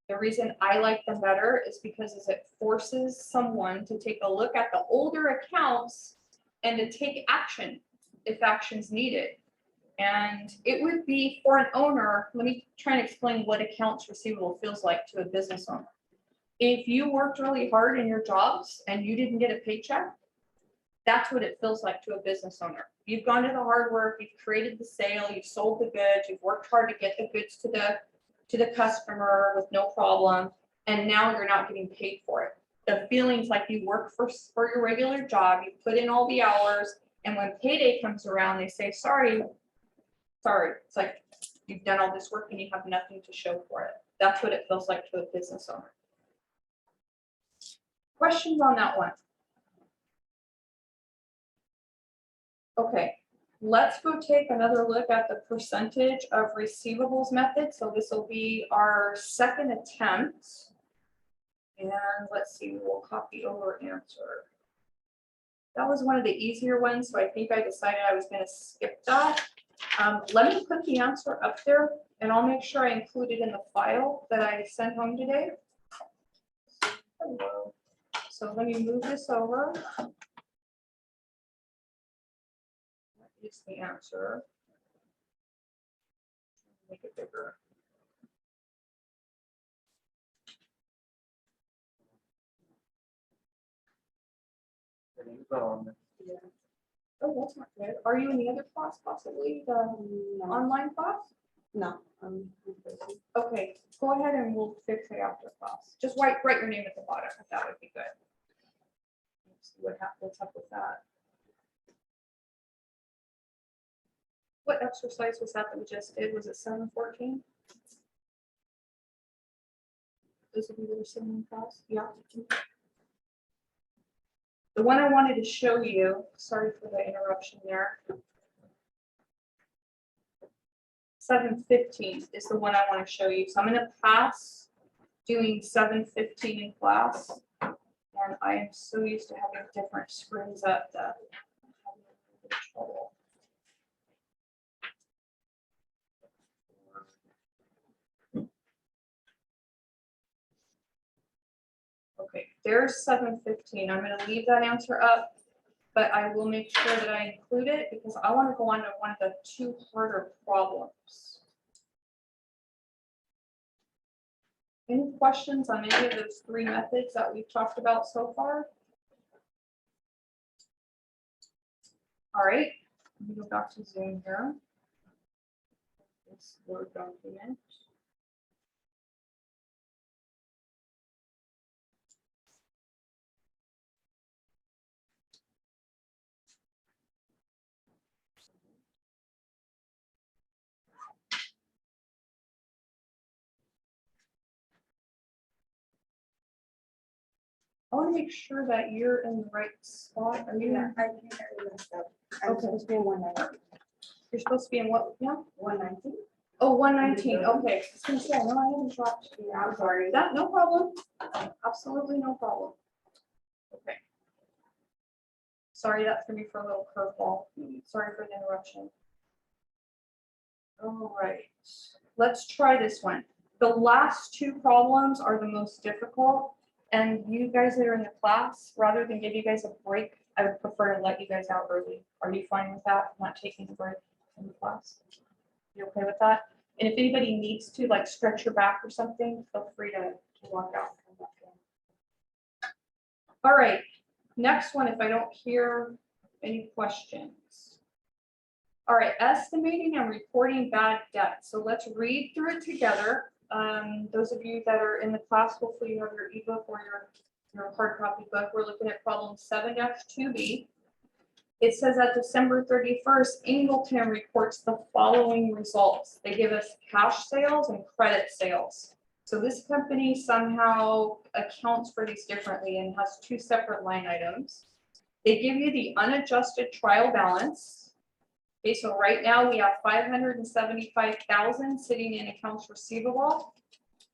The reason I like them better is because it forces someone to take a look at the older accounts and to take action if action's needed. And it would be for an owner, let me try and explain what accounts receivable feels like to a business owner. If you worked really hard in your jobs and you didn't get a paycheck, that's what it feels like to a business owner. You've gone to the hard work, you've created the sale, you've sold the goods, you've worked hard to get the goods to the customer with no problem, and now you're not getting paid for it. The feeling's like you work for your regular job, you put in all the hours, and when payday comes around, they say, sorry. It's like you've done all this work and you have nothing to show for it. That's what it feels like to a business owner. Questions on that one? Okay, let's go take another look at the percentage of receivables method. So this will be our second attempt. And let's see, we'll copy over answer. That was one of the easier ones, so I think I decided I was going to skip that. Let me put the answer up there, and I'll make sure I include it in the file that I sent home today. So let me move this over. It's the answer. Make it bigger. Yeah. Oh, that's not good. Are you in the other class, possibly the online class? No. Okay, go ahead and we'll fix it after class. Just write your name at the bottom. That would be good. Let's see what's up with that. What exercise was that we just did? Was it 714? Those of you that are sitting in class? Yeah. The one I wanted to show you, sorry for the interruption there. 715 is the one I want to show you. So I'm going to pass doing 715 in class. And I am so used to having different screens up that I'm having a little trouble. Okay, there's 715. I'm going to leave that answer up, but I will make sure that I include it because I want to go on to one of the two harder problems. Any questions on any of those three methods that we've talked about so far? All right, let me go back to Zoom here. This Word document. I want to make sure that you're in the right spot. Are you? I think I messed up. I'm Okay. supposed to be in 119. You're supposed to be in what? Yeah. 119? Oh, 119. Okay. I was gonna say, I know I haven't dropped. Yeah, I'm sorry. That, no problem. Absolutely no problem. Okay. Sorry, that threw me for a little curveball. Sorry for the interruption. All right, let's try this one. The last two problems are the most difficult. And you guys that are in the class, rather than give you guys a break I would prefer to let you guys out early. Are you fine with that? Not taking a break in the class? You okay with that? And if anybody needs to like stretch your back or something, feel free to walk out. And come back in. All right, next one, if I don't hear any questions. All right, estimating and reporting bad debt. So let's read through it together. Those of you that are in the class, hopefully you have your ebook or your hard copy book. We're looking at problem 7-2B. It says at December 31st, Ingleton reports the following results. They give us cash sales and credit sales. So this company somehow accounts for these differently and has two separate line items. They give you the unadjusted trial balance. Okay, so right now we have 575,000 sitting in accounts receivable.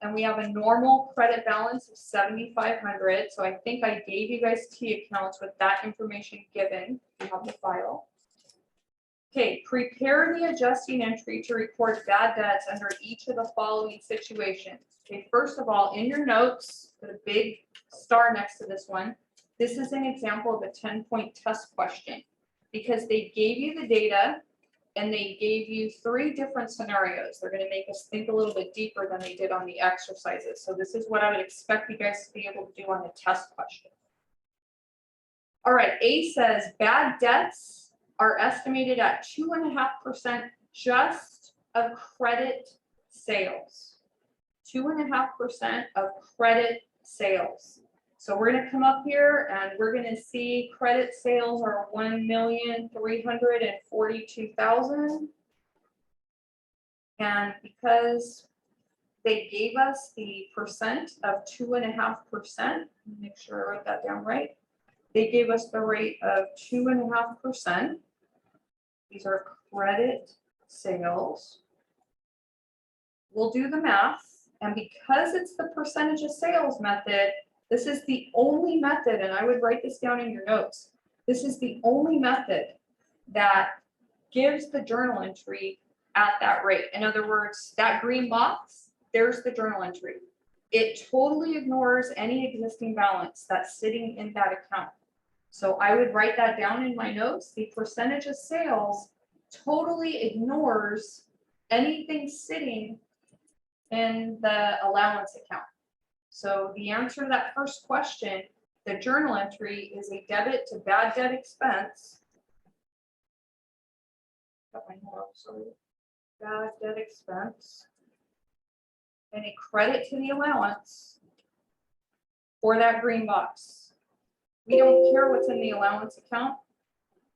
And we have a normal credit balance of 7,500. So I think I gave you guys T accounts with that information given. You have the file. Okay, prepare the adjusting entry to record bad debts under each of the following situations. Okay, first of all, in your notes, put a big star next to this one. This is an example of a 10-point test question because they gave you the data and they gave you 3 different scenarios. They're going to make us think a little bit deeper than they did on the exercises. So this is what I would expect you guys to be able to do on the test question. All right, A says bad debts are estimated at 2.5% just of credit sales. 2.5% of credit sales. So we're going to come up here and we're going to see credit sales are 1,342,000. And because they gave us the percent of 2.5%, make sure I wrote that down right. They gave us the rate of 2.5%. These are credit sales. We'll do the math. And because it's the percentage of sales method, this is the only method, and I would write this down in your notes. This is the only method that gives the journal entry at that rate. In other words, that green box, there's the journal entry. It totally ignores any existing balance that's sitting in that account. So I would write that down in my notes. The percentage of sales totally ignores anything sitting in the allowance account. So the answer to that first question, the journal entry is a debit to bad debt expense. Bad debt expense. And a credit to the allowance for that green box. We don't care what's in the allowance account.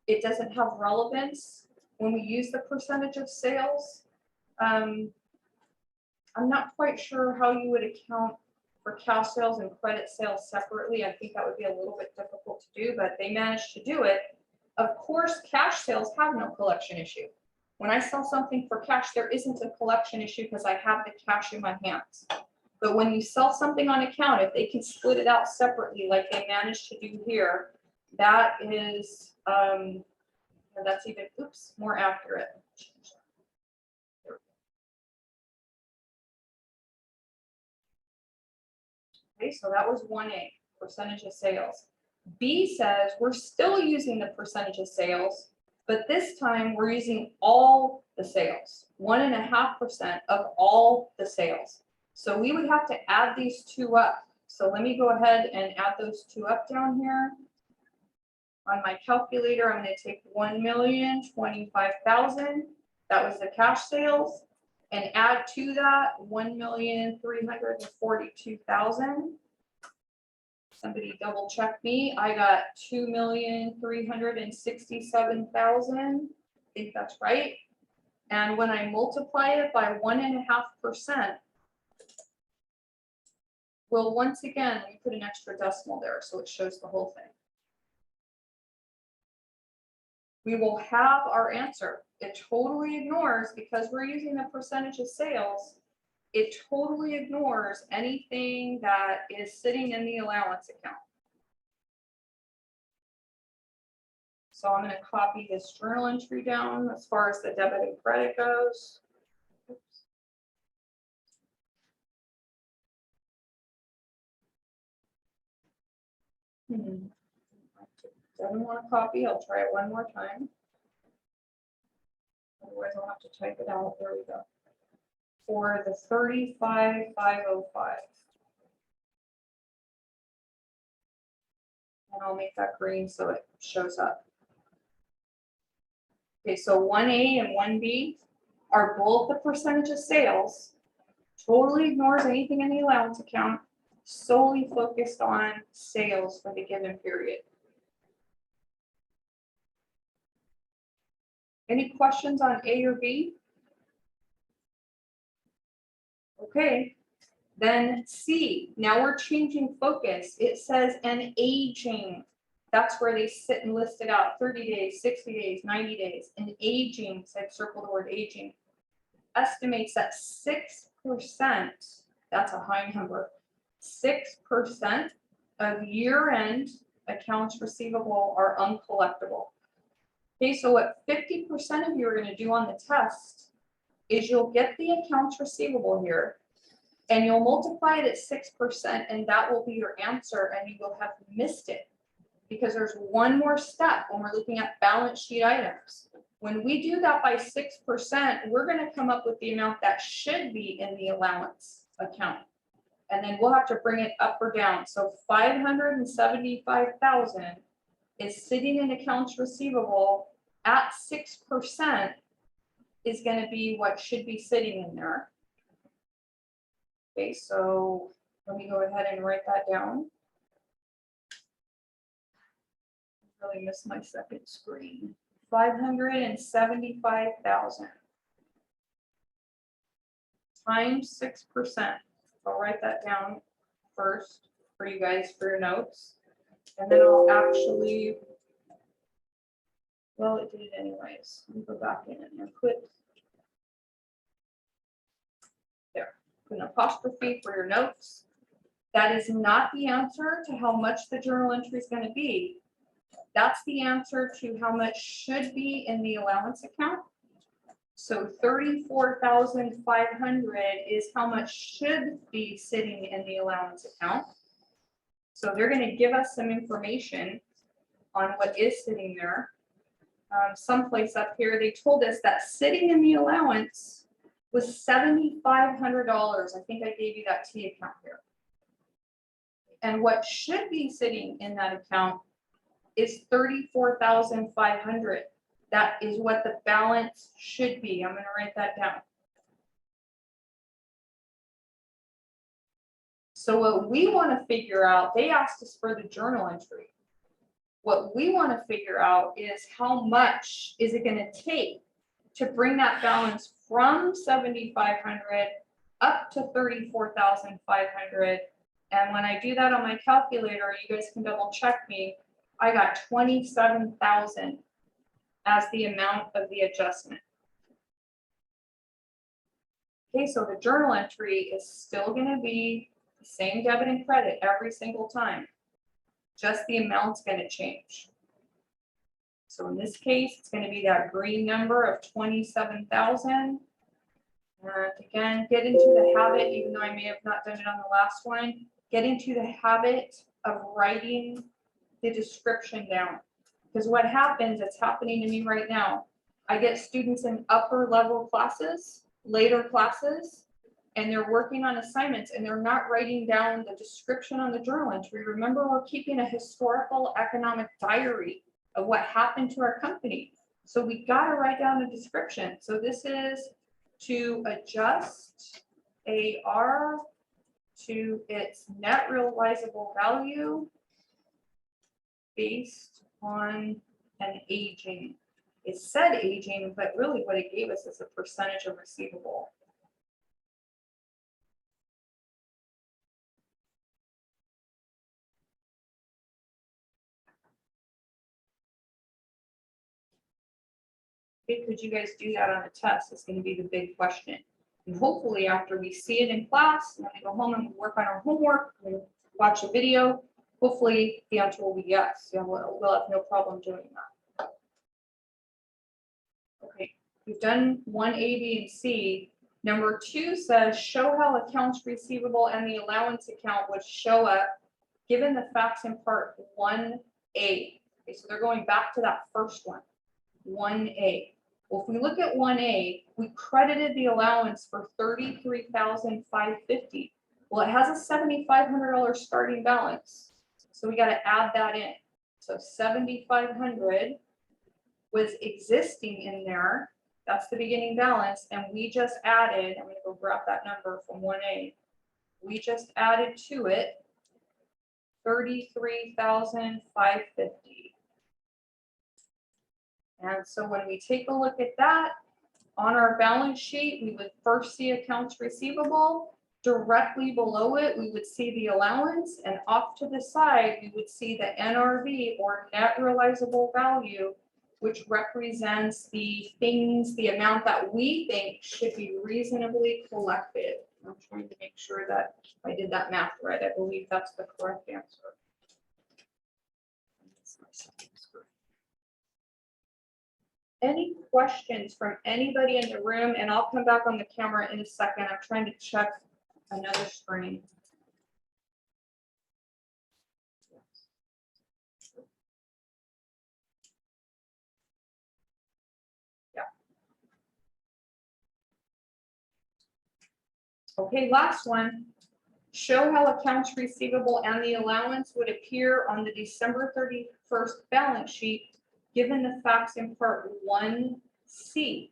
It doesn't have relevance when we use the percentage of sales. I'm not quite sure how you would account for cash sales and credit sales separately. I think that would be a little bit difficult to do, but they managed to do it. Of course, cash sales have no collection issue. When I sell something for cash, there isn't a collection issue because I have the cash in my hands. But when you sell something on account, if they can split it out separately like they managed to do here, that is, that's even, oops, more accurate. Okay, so that was 1A, percentage of sales. B says we're still using the percentage of sales, but this time we're using all the sales, 1.5% of all the sales. So we would have to add these 2 up. So let me go ahead and add those 2 up down here. On my calculator, I'm going to take 1,025,000. That was the cash sales. And add to that 1,342,000. Somebody double check me. I got 2,367,000. I think that's right. And when I multiply it by 1.5%, well, once again, let me put an extra decimal there so it shows the whole thing. We will have our answer. It totally ignores, because we're using the percentage of sales, it totally ignores anything that is sitting in the allowance account. So I'm going to copy this journal entry down as far as the debit and credit goes. Oops. Doesn't want a copy, I'll try it one more time. Otherwise I'll have to type it out, there we go. For the 35,505. And I'll make that green so it shows up. Okay, so 1A and 1B are both the percentage of sales. Totally ignores anything in the allowance account, solely focused on sales for the given period. Any questions on A or B? Okay, then C, now we're changing focus. It says an aging. That's where they sit and list it out, 30 days, 60 days, 90 days. An aging, so I've circled the word aging, estimates that 6%, that's a high number, 6% of year-end accounts receivable are uncollectible. Okay, so what 50% of you are going to do on the test is you'll get the accounts receivable here and you'll multiply it at 6%, and that will be your answer, and you will have missed it because there's one more step when we're looking at balance sheet items. When we do that by 6%, we're going to come up with the amount that should be in the allowance account. And then we'll have to bring it up or down. So 575,000 is sitting in accounts receivable at 6% is going to be what should be sitting in there. Okay, so let me go ahead and write that down. Really missed my second screen. 575,000 times 6%. I'll write that down first for you guys for your notes. And then I'll actually, well, it did it anyways. Let me go back in and put there, put an apostrophe for your notes. That is not the answer to how much the journal entry is going to be. That's the answer to how much should be in the allowance account. So 34,500 is how much should be sitting in the allowance account. So they're going to give us some information on what is sitting there. Someplace up here, they told us that sitting in the allowance was $7,500. I think I gave you that T account here. And what should be sitting in that account is 34,500. That is what the balance should be. I'm going to write that down. So what we want to figure out, they asked us for the journal entry. What we want to figure out is how much is it going to take to bring that balance from 7,500 up to 34,500. And when I do that on my calculator, you guys can double check me. I got 27,000 as the amount of the adjustment. Okay, so the journal entry is still going to be the same debit and credit every single time. Just the amount's going to change. So in this case, it's going to be that green number of 27,000. Again, get into the habit, even though I may have not done it on the last one, get into the habit of writing the description down. Because what happens, it's happening to me right now. I get students in upper level classes, later classes, and they're working on assignments and they're not writing down the description on the journal entry. Remember, we're keeping a historical economic diary of what happened to our company. So we got to write down a description. So this is to adjust AR to its net realizable value based on an aging. It said aging, but really what it gave us is a percentage of receivable. Okay, could you guys do that on a test? It's going to be the big question. And hopefully after we see it in class, when we go home and we work on our homework, we watch a video, hopefully the answer will be yes. Yeah, we'll have no problem doing that. Okay, we've done 1A, B, and C. Number 2 says, show how accounts receivable and the allowance account would show up given the facts in part 1A. Okay, so they're going back to that first one, 1A. Well, if we look at 1A, we credited the allowance for $33,550. Well, it has a $7,500 starting balance, so we got to add that in. So 7,500 was existing in there. That's the beginning balance, and we just added, I'm going to go grab that number from 1A. We just added to it $33,550. And so when we take a look at that, on our balance sheet, we would first see accounts receivable. Directly below it, we would see the allowance, and off to the side, we would see the NRV, or net realizable value, which represents the things, the amount that we think should be reasonably collected. I'm trying to make sure that I did that math right. I believe that's the correct answer. Any questions from anybody in the room? And I'll come back on the camera in a second. I'm trying to check another screen. Yeah. Okay, last one. Show how accounts receivable and the allowance would appear on the December 31st balance sheet, given the facts in part 1C.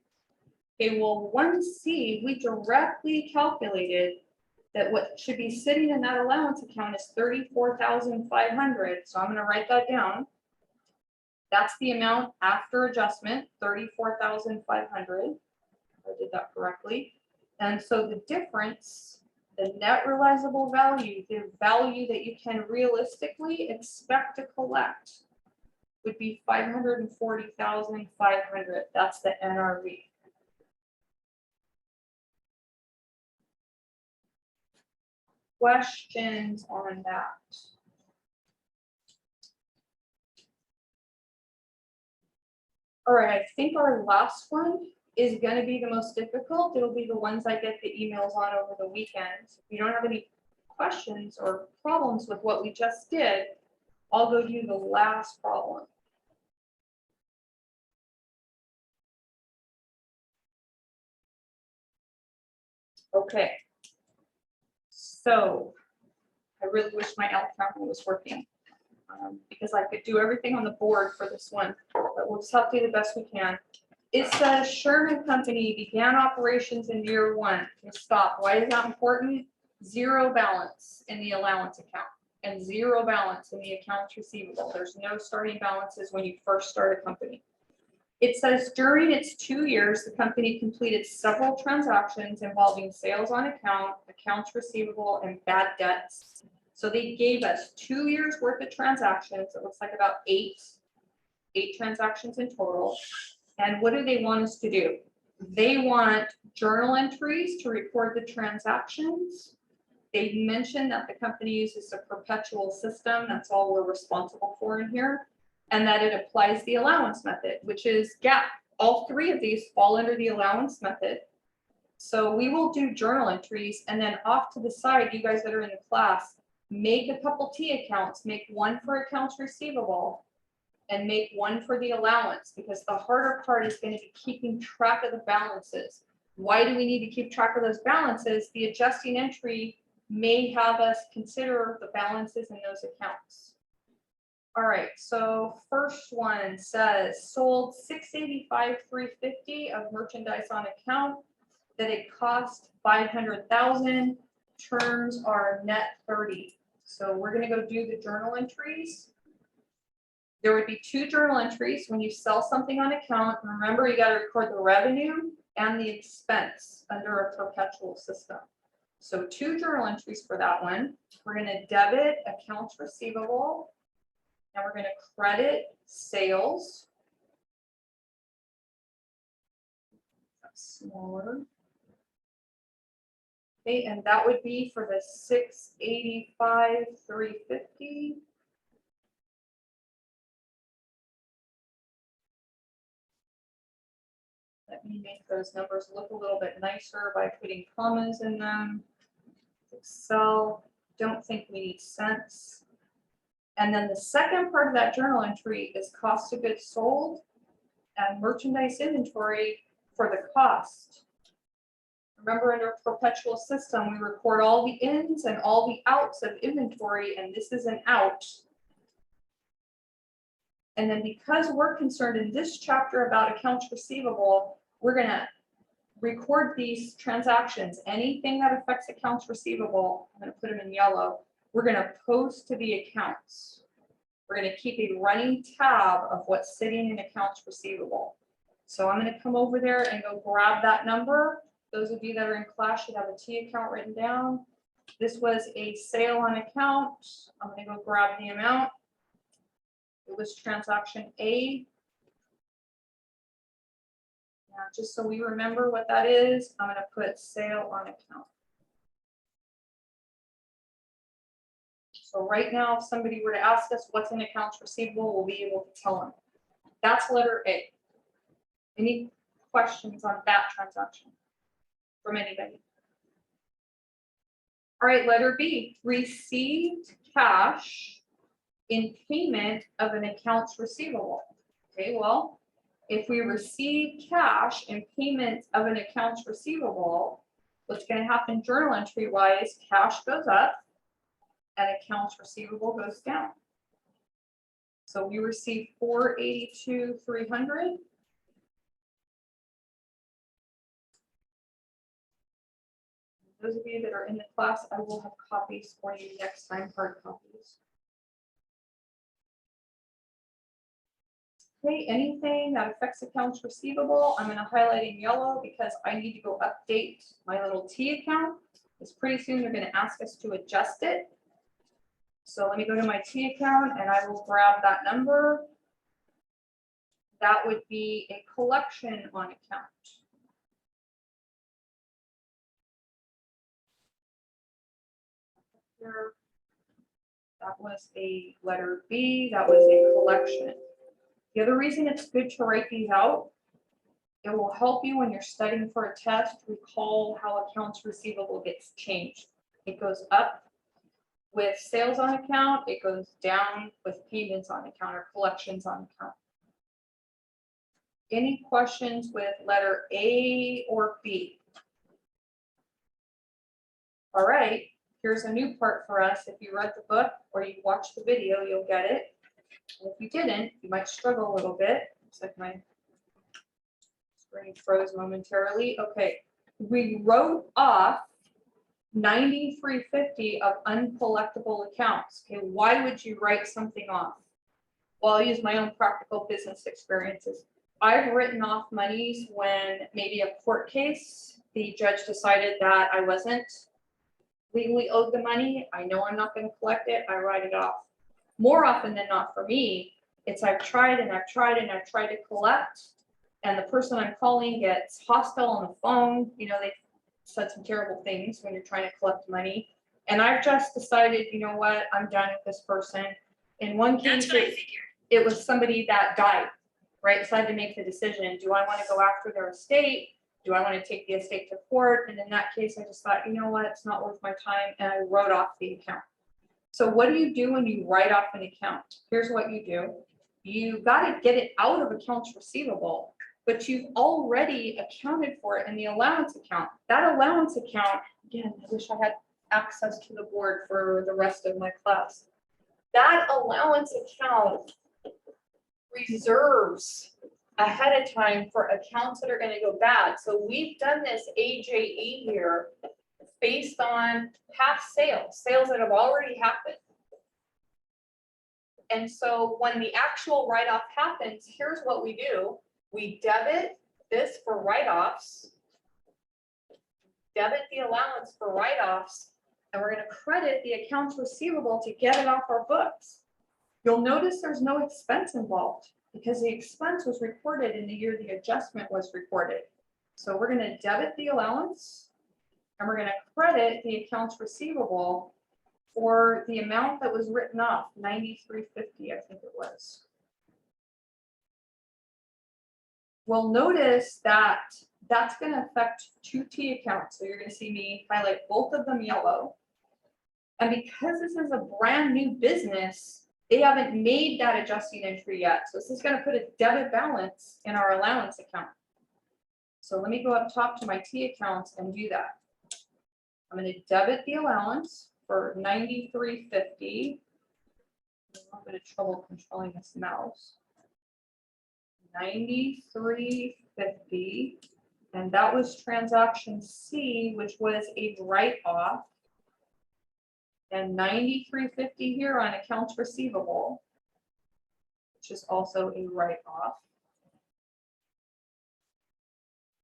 Okay, well, 1C, we directly calculated that what should be sitting in that allowance account is $34,500. So I'm going to write that down. That's the amount after adjustment, $34,500. I did that correctly. And so the difference, the net realizable value, the value that you can realistically expect to collect, would be $540,500. That's the NRV. Questions on that? All right, I think our last one is going to be the most difficult. It'll be the ones I get the emails on over the weekend. If you don't have any questions or problems with what we just did, I'll go do the last problem. Okay. So I really wish my L camera was working because I could do everything on the board for this one, but we'll just have to do the best we can. It says Sherman Company began operations in year 1. Okay, stop. Why is that important? Zero balance in the allowance account and zero balance in the accounts receivable. There's no starting balances when you first start a company. It says during its 2 years, the company completed several transactions involving sales on account, accounts receivable, and bad debts. So they gave us 2 years worth of transactions. It looks like about eight transactions in total. And what do they want us to do? They want journal entries to record the transactions. They mentioned that the company uses a perpetual system. That's all we're responsible for in here. And that it applies the allowance method, which is GAAP. All 3 of these fall under the allowance method. So we will do journal entries, and then off to the side, you guys that are in the class, make a couple T accounts, make one for accounts receivable and make one for the allowance, because the harder part is going to be keeping track of the balances. Why do we need to keep track of those balances? The adjusting entry may have us consider the balances in those accounts. All right, so first one says sold $685,350 of merchandise on account, that it cost $500,000. Terms are net 30. So we're going to go do the journal entries. There would be 2 journal entries when you sell something on account. Remember, you got to record the revenue and the expense under a perpetual system. So 2 journal entries for that one. We're going to debit accounts receivable, and we're going to credit sales. That's smaller. Okay, and that would be for the $685,350. Let me make those numbers look a little bit nicer by putting commas in them. Excel, don't think we need cents. And then the second part of that journal entry is cost of goods sold and merchandise inventory for the cost. Remember, in our perpetual system, we record all the ins and all the outs of inventory, and this is an out. And then because we're concerned in this chapter about accounts receivable, we're gonna record these transactions. Anything that affects accounts receivable, I'm gonna put them in yellow, we're gonna post to the accounts. We're gonna keep a running tab of what's sitting in accounts receivable. So I'm gonna come over there and go grab that number. Those of you that are in class should have a T account written down. This was a sale on account. I'm gonna go grab the amount. It was transaction A. Now, just so we remember what that is, I'm gonna put sale on account. So right now, if somebody were to ask us what's in accounts receivable, we'll be able to tell them. That's letter A. Any questions on that transaction from anybody? All right, letter B, received cash in payment of an accounts receivable. Okay, well, if we receive cash in payment of an accounts receivable, what's going to happen journal entry wise, cash goes up and accounts receivable goes down. So we received $482,300. Those of you that are in the class, I will have copies for you next time, hard copies. Okay, anything that affects accounts receivable, I'm going to highlight in yellow because I need to go update my little T account. Because pretty soon they're going to ask us to adjust it. So let me go to my T account and I will grab that number. That would be a collection on account. Here, that was a letter B, that was a collection. The other reason it's good to write these out, it will help you when you're studying for a test, recall how accounts receivable gets changed. It goes up with sales on account, it goes down with payments on account or collections on account. Any questions with letter A or B? All right, here's a new part for us. If you read the book or you watched the video, you'll get it. And if you didn't, you might struggle a little bit. Looks like my screen froze momentarily. Okay, we wrote off $93.50 of uncollectible accounts. Okay, why would you write something off? Well, I'll use my own practical business experiences. I've written off monies when maybe a court case, the judge decided that I wasn't legally owed the money. I know I'm not going to collect it. I write it off. More often than not for me, it's I've tried and I've tried and I've tried to collect, and the person I'm calling gets hostile on the phone. You know, they said some terrible things when you're trying to collect money. And I've just decided, you know what, I'm done with this person. In one case, it was somebody that died, right? So I had to make the decision. Do I want to go after their estate? Do I want to take the estate to court? And in that case, I just thought, you know what, it's not worth my time. And I wrote off the account. So what do you do when you write off an account? Here's what you do. You got to get it out of accounts receivable, but you've already accounted for it in the allowance account. That allowance account, again, I wish I had access to the board for the rest of my class. That allowance account reserves ahead of time for accounts that are going to go bad. So we've done this AJE here based on past sales that have already happened. And so when the actual write-off happens, here's what we do. We debit this for write-offs, debit the allowance for write-offs, and we're going to credit the accounts receivable to get it off our books. You'll notice there's no expense involved because the expense was recorded in the year the adjustment was recorded. So we're going to debit the allowance and we're going to credit the accounts receivable for the amount that was written off, $93.50, I think it was. Well, notice that that's going to affect two T accounts. So you're going to see me highlight both of them yellow. And because this is a brand new business, They haven't made that adjusting entry yet. So this is gonna put a debit balance in our allowance account. So let me go up top to my T accounts and do that. I'm gonna debit the allowance for $93.50. A little bit of trouble controlling this mouse. $93.50, and that was transaction C, which was a write-off. And $93.50 here on accounts receivable, which is also a write-off.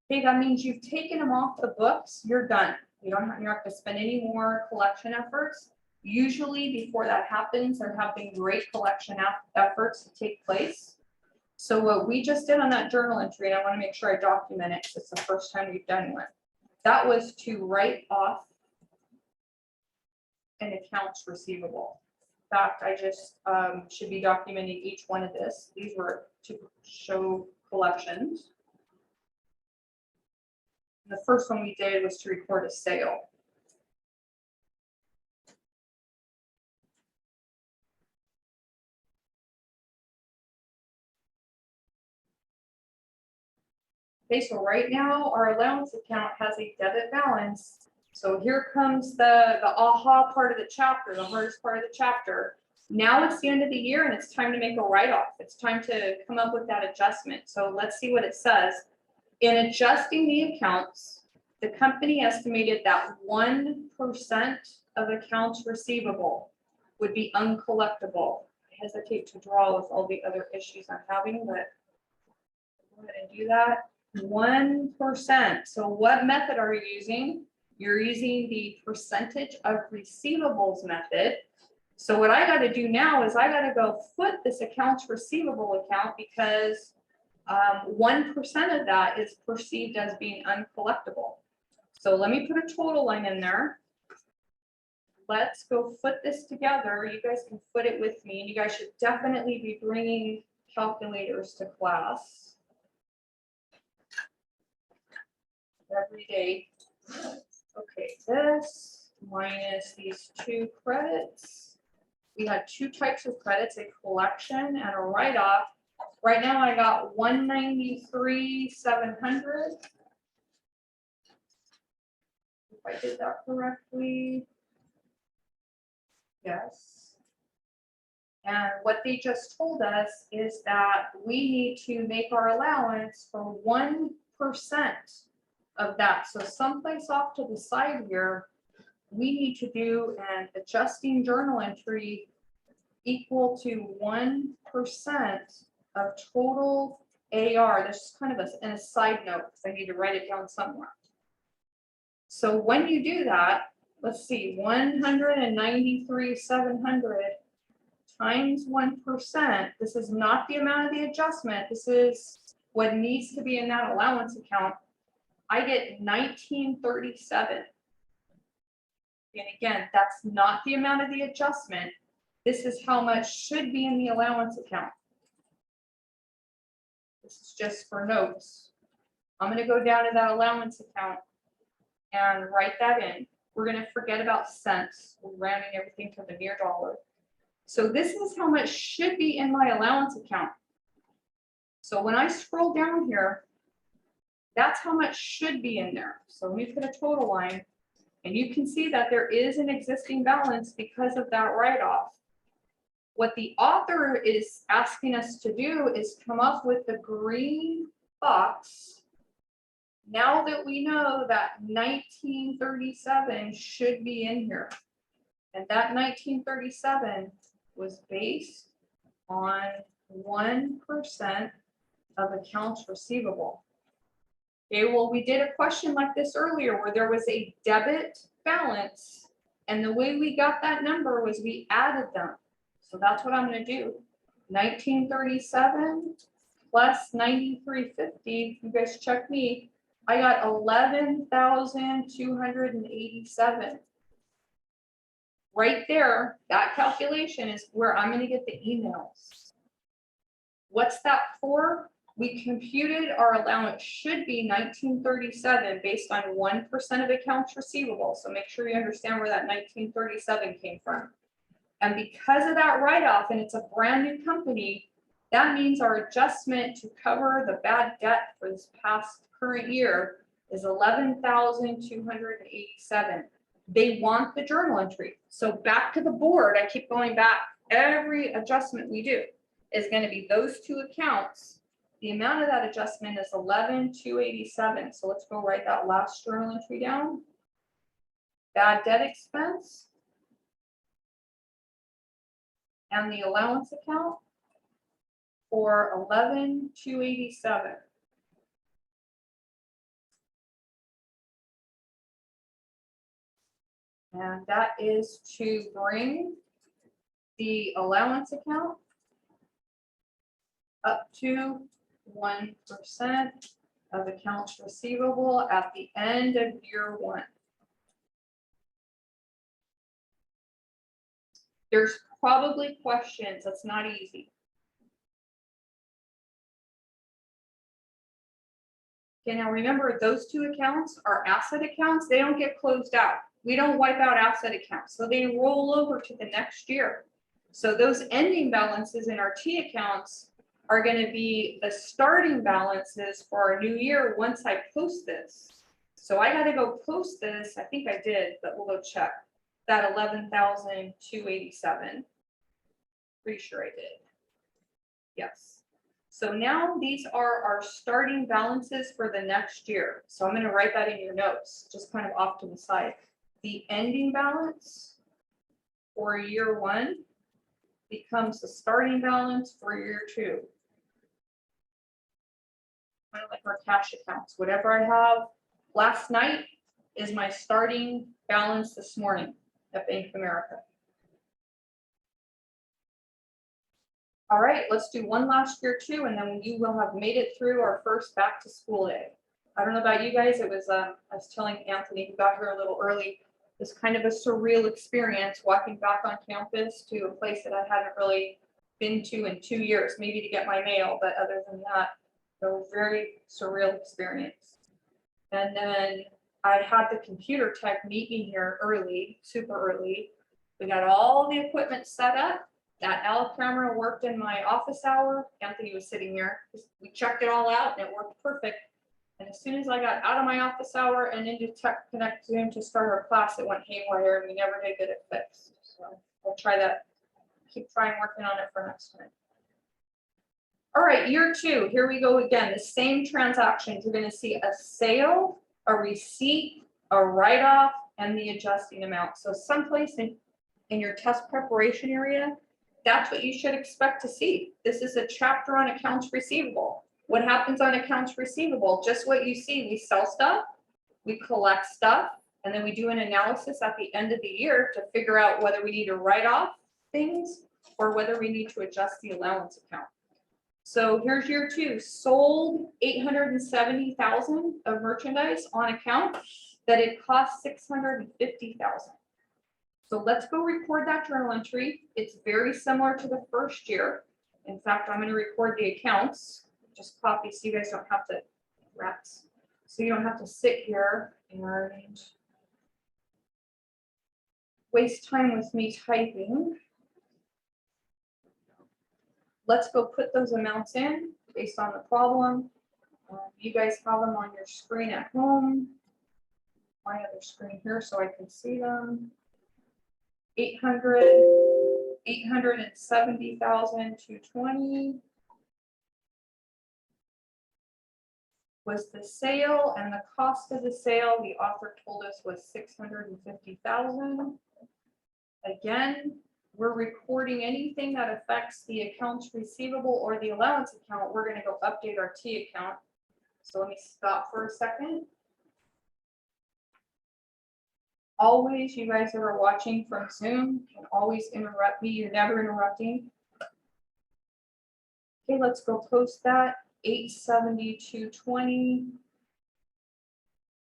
Okay, that means you've taken them off the books, you're done. You don't have to spend any more collection efforts. Usually before that happens, there have been great collection efforts to take place. So what we just did on that journal entry, and I want to make sure I document it, because it's the first time we've done one. That was to write off an accounts receivable. In fact, I just should be documenting each one of this. These were to show collections. The first one we did was to record a sale. Okay, so right now our allowance account has a debit balance. So here comes the aha part of the chapter, the hardest part of the chapter. Now it's the end of the year and it's time to make a write-off. It's time to come up with that adjustment. So let's see what it says. In adjusting the accounts, the company estimated that 1% of accounts receivable would be uncollectible. I hesitate to draw with all the other issues I'm having, but go ahead and do that. 1%. So what method are you using? You're using the percentage of receivables method. So what I got to do now is I got to go foot this accounts receivable account because 1% of that is perceived as being uncollectible. So let me put a total line in there. Let's go foot this together. You guys can foot it with me. And you guys should definitely be bringing calculators to class every day. Okay, this minus these two credits. We had two types of credits, a collection and a write-off. Right now I got $193,700. If I did that correctly. Yes. And what they just told us is that we need to make our allowance for 1% of that. So someplace off to the side here, we need to do an adjusting journal entry equal to 1% of total AR. This is kind of a side note because I need to write it down somewhere. So when you do that, let's see, 193,700 times 1%. This is not the amount of the adjustment. This is what needs to be in that allowance account. I get 1937. And again, that's not the amount of the adjustment. This is how much should be in the allowance account. This is just for notes. I'm going to go down to that allowance account and write that in. We're going to forget about cents. We're rounding everything to the near dollar. So this is how much should be in my allowance account. So when I scroll down here, that's how much should be in there. So let me put a total line. And you can see that there is an existing balance because of that write-off. What the author is asking us to do is come up with the green box. Now that we know that 1937 should be in here. And that 1937 was based on 1% of accounts receivable. Okay, well, we did a question like this earlier where there was a debit balance, and the way we got that number was we added them. So that's what I'm going to do. 1937 plus 9350. You guys check me. I got 11,287. Right there, that calculation is where I'm going to get the emails. What's that for? We computed our allowance should be 1937 based on 1% of accounts receivable. So make sure you understand where that 1937 came from. And because of that write-off, and it's a brand new company, that means our adjustment to cover the bad debt for this past current year is 11,287. They want the journal entry. So back to the board, I keep going back, every adjustment we do is going to be those two accounts. The amount of that adjustment is 11,287. So let's go write that last journal entry down. Bad debt expense and the allowance account for 11,287. And that is to bring the allowance account up to 1% of accounts receivable at the end of year one. There's probably questions. That's not easy. Okay, now remember, those two accounts are asset accounts. They don't get closed out. We don't wipe out asset accounts, so they roll over to the next year. So those ending balances in our T accounts are going to be the starting balances for our new year once I post this. So I got to go post this. I think I did, but we'll go check that 11,287. Pretty sure I did. Yes. So now these are our starting balances for the next year. So I'm going to write that in your notes, just kind of off to the side. The ending balance for year one becomes the starting balance for year two. Kind of like our cash accounts. Whatever I have last night is my starting balance this morning at Bank of America. All right, let's do one last year too, and then you will have made it through our first back to school day. I don't know about you guys, it was, I was telling Anthony, who got here a little early, this kind of a surreal experience walking back on campus to a place that I hadn't really been to in 2 years, maybe to get my mail, but other than that, it was a very surreal experience. And then I had the computer tech meet me here early, super early. We got all the equipment set up. That Al camera worked in my office hour. Anthony was sitting here. We checked it all out and it worked perfect. And as soon as I got out of my office hour and into Tech Connect Zoom to start our class, it went haywire and we never did get it fixed. So I'll try that. Keep trying working on it for next time. All right, year two, here we go again. The same transactions. You're going to see a sale, a receipt, a write-off, and the adjusting amount. So someplace in your test preparation area, that's what you should expect to see. This is a chapter on accounts receivable. What happens on accounts receivable? Just what you see. We sell stuff, we collect stuff, and then we do an analysis at the end of the year to figure out whether we need to write off things or whether we need to adjust the allowance account. So here's year two, sold 870,000 of merchandise on account that it cost 650,000. So let's go record that journal entry. It's very similar to the first year. In fact, I'm going to record the accounts. Just copy so you guys don't have to rats. So you don't have to sit here and waste time with me typing. Let's go put those amounts in based on the problem. You guys have them on your screen at home. My other screen here so I can see them. 870,220 was the sale, and the cost of the sale, the author told us, was 650,000. Again, we're recording anything that affects the accounts receivable or the allowance account. We're going to go update our T account. So let me stop for a second. Always, you guys that are watching from Zoom can always interrupt me. You're never interrupting. Okay, let's go post that. 872.20.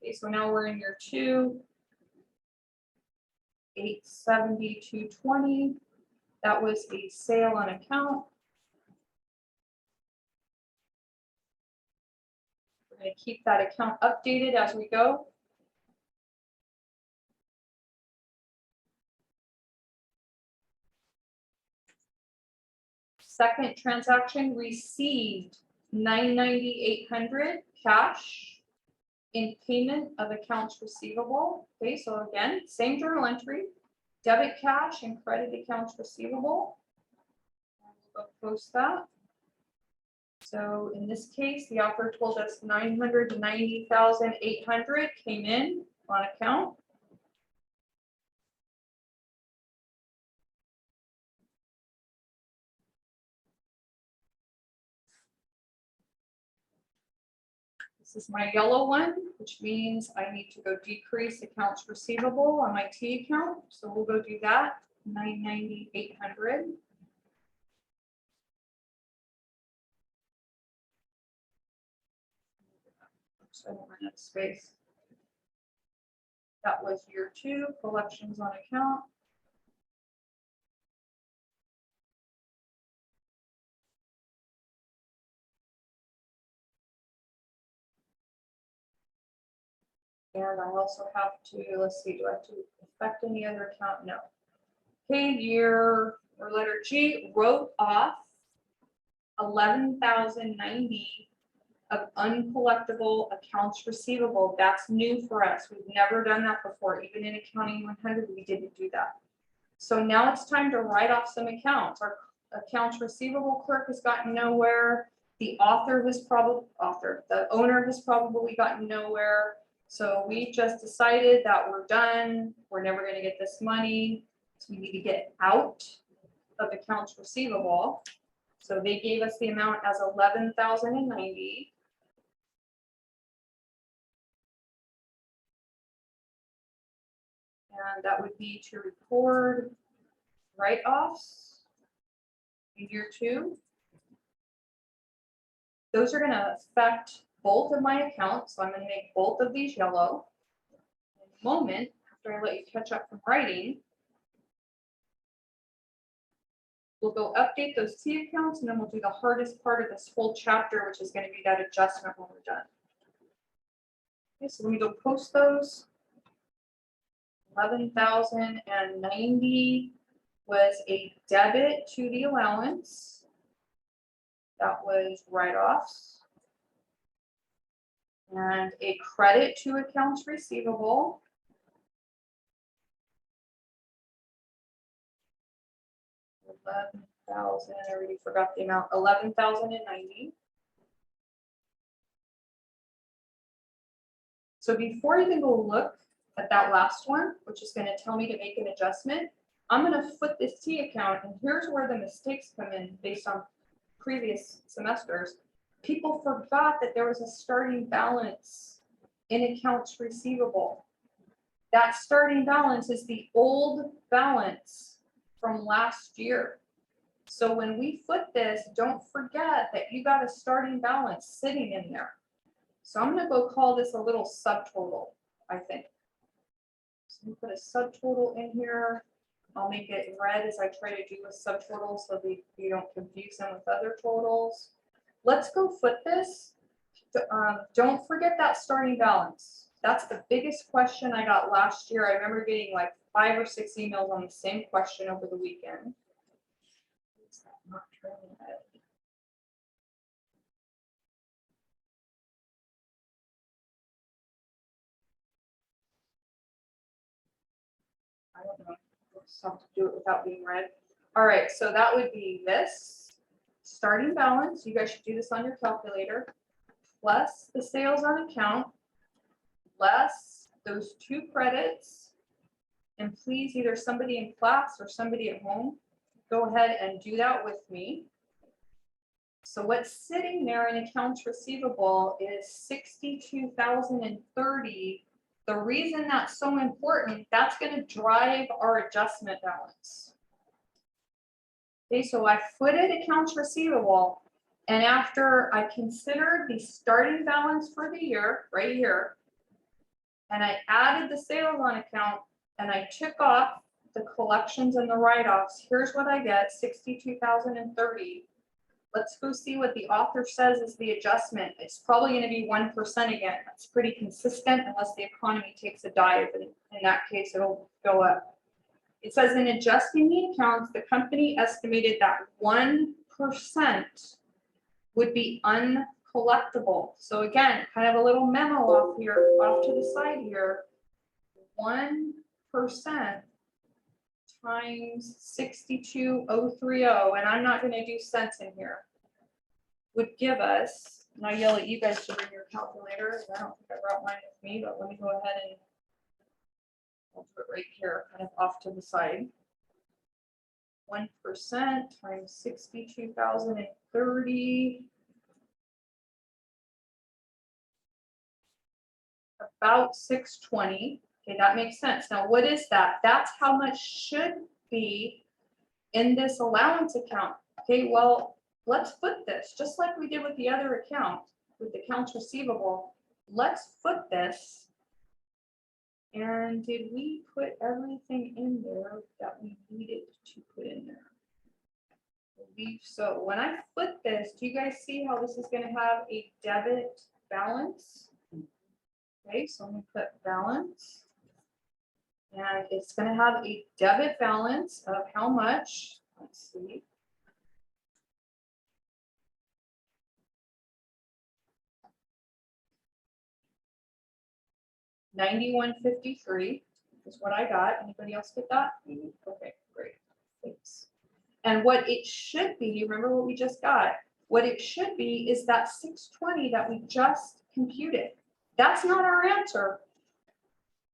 Okay, so now we're in year two. 872.20. That was a sale on account. We're going to keep that account updated as we go. Second transaction received $998,800 cash in payment of accounts receivable. Okay, so again, same journal entry, debit cash and credit accounts receivable. We'll post that. So in this case, the author told us $990,800 came in on account. This is my yellow one, which means I need to go decrease accounts receivable on my T account. So we'll go do that, $990,800. So I don't run out of space. That was year 2, collections on account. And I also have to, let's see, do I have to affect any other account? No. Okay, year or letter G, wrote off $11,090 of uncollectible accounts receivable. That's new for us. We've never done that before. Even in Accounting 100, we didn't do that. So now it's time to write off some accounts. Our accounts receivable clerk has gotten nowhere. The owner has probably gotten nowhere. So we just decided that we're done. We're never going to get this money. So we need to get out of accounts receivable. So they gave us the amount as $11,090. And that would be to record write-offs in year 2. Those are going to affect both of my accounts. So I'm going to make both of these yellow. In a moment, after I let you catch up from writing, we'll go update those T accounts, and then we'll do the hardest part of this whole chapter, which is going to be that adjustment when we're done. Okay, so let me go post those. 11,090 was a debit to the allowance. That was write-offs. And a credit to accounts receivable. $11,000, I already forgot the amount, $11,090. So before I even go look at that last one, which is going to tell me to make an adjustment, I'm going to foot this T account, and here's where the mistakes come in based on previous semesters. People forgot that there was a starting balance in accounts receivable. That starting balance is the old balance from last year. So when we foot this, don't forget that you got a starting balance sitting in there. So I'm going to go call this a little subtotal, I think. So we put a subtotal in here. I'll make it red as I try to do with subtotals so that you don't confuse them with other totals. Let's go foot this. Don't forget that starting balance. That's the biggest question I got last year. I remember getting like 5 or 6 emails on the same question over the weekend. Is that not turning red? I don't know. Have to do it without being red. All right, so that would be this starting balance. You guys should do this on your calculator, plus the sales on account, less those 2 credits. And please, either somebody in class or somebody at home, go ahead and do that with me. So what's sitting there in accounts receivable is $62,030. The reason that's so important, that's going to drive our adjustment balance. Okay, so I footed accounts receivable, and after I considered the starting balance for the year, right here, and I added the sales on account, and I took off the collections and the write-offs, here's what I get, $62,030. Let's go see what the author says is the adjustment. It's probably going to be 1% again. That's pretty consistent unless the economy takes a dive, and in that case, it'll go up. It says in adjusting the accounts, the company estimated that 1% would be uncollectible. So again, kind of a little memo off here, off to the side here. 1% times 62,030, and I'm not going to do cents in here, would give us, and I yell at you guys to bring your calculator. I don't think I brought mine with me, but let me go ahead and I'll do it right here, kind of off to the side. 1% times 62,030. About 620. Okay, that makes sense. Now, what is that? That's how much should be in this allowance account. Okay, well, let's foot this, just like we did with the other account, with the accounts receivable. Let's foot this. And did we put everything in there that we needed to put in there? I believe so. When I foot this, do you guys see how this is going to have a debit balance? Okay, so I'm going to put balance. And it's going to have a debit balance of how much? Let's see. $91.53 is what I got. Anybody else get that? Okay, great. Thanks. And what it should be, you remember what we just got? What it should be is that 620 that we just computed. That's not our answer.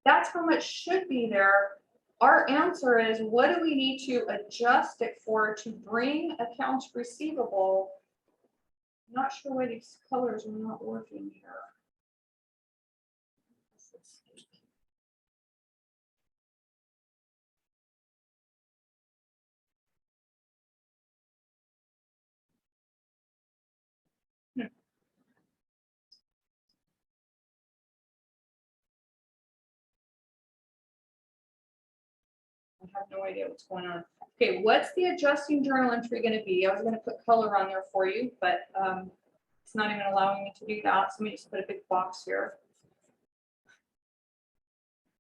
That's how much should be there. Our answer is, what do we need to adjust it for to bring accounts receivable? I'm not sure why these colors are not working here. I have no idea what's going on. Okay, what's the adjusting journal entry going to be? I was going to put color on there for you, but it's not even allowing me to do that. So let me just put a big box here.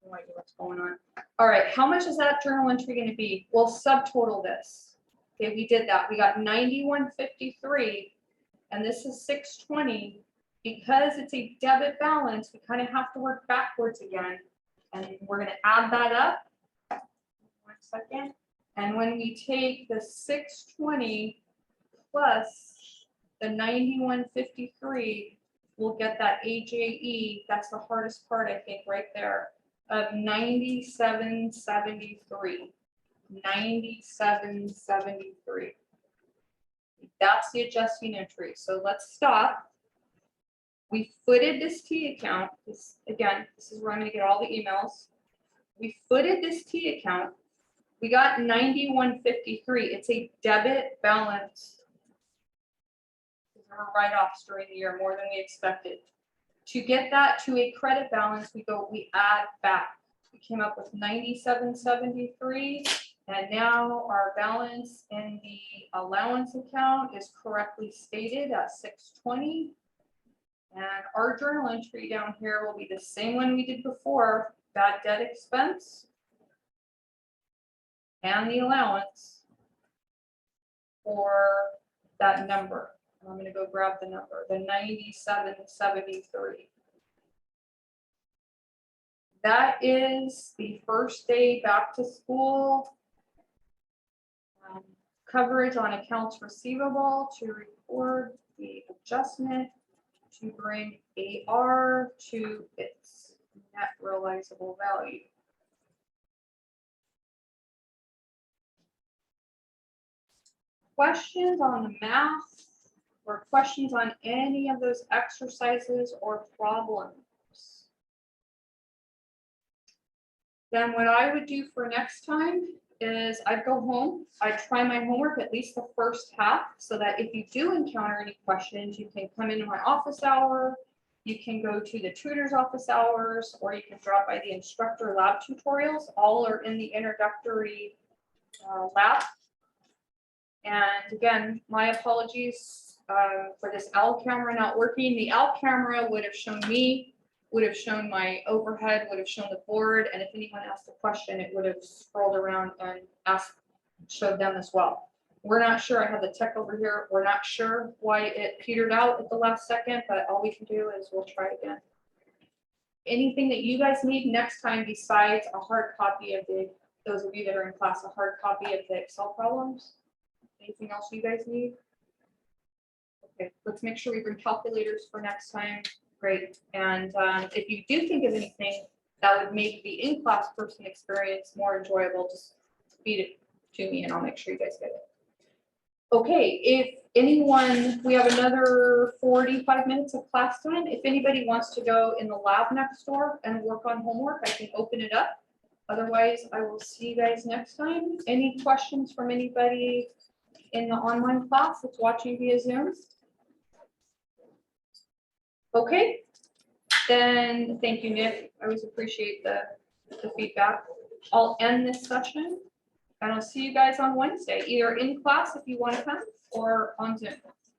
No idea what's going on. All right, how much is that journal entry going to be? We'll subtotal this. Okay, we did that. We got 91.53, and this is 620. Because it's a debit balance, we kind of have to work backwards again, and we're going to add that up. 1 second. And when we take the 620 plus the 91.53, we'll get that AJE. That's the hardest part, I think, right there, of 97.73. 97.73. That's the adjusting entry. So let's stop. We footed this T account. This, again, this is where I'm going to get all the emails. We footed this T account. We got 91.53. It's a debit balance. There were write-offs during the year, more than we expected. To get that to a credit balance, we add back. We came up with 97.73, and now our balance in the allowance account is correctly stated at 620. And our journal entry down here will be the same one we did before, bad debt expense and the allowance for that number. I'm going to go grab the number, the 97.73. That is the first day back to school coverage on accounts receivable to record the adjustment to bring AR to its net realizable value. Questions on the math or questions on any of those exercises or problems? Then what I would do for next time is I'd go home, I'd try my homework at least the first half, so that if you do encounter any questions, you can come into my office hour, you can go to the tutor's office hours, or you can drop by the instructor lab tutorials. All are in the introductory lab. And again, my apologies for this L camera not working. The L camera would have shown me, would have shown my overhead, would have shown the board, and if anyone asked a question, it would have scrolled around and showed them as well. We're not sure. I have the tech over here. We're not sure why it petered out at the last second, but all we can do is we'll try again. Anything that you guys need next time besides a hard copy of those of you that are in class, a hard copy of the Excel problems? Anything else you guys need? Okay, let's make sure we bring calculators for next time. Great. And if you do think of anything that would make the in-class person experience more enjoyable, just feed it to me and I'll make sure you guys get it. Okay, if anyone, we have another 45 minutes of class time. If anybody wants to go in the lab next door and work on homework, I can open it up. Otherwise, I will see you guys next time. Any questions from anybody in the online class that's watching via Zoom? Okay, then thank you, Nick. I always appreciate the feedback. I'll end this session and I'll see you guys on Wednesday, either in class if you want to come or on Zoom.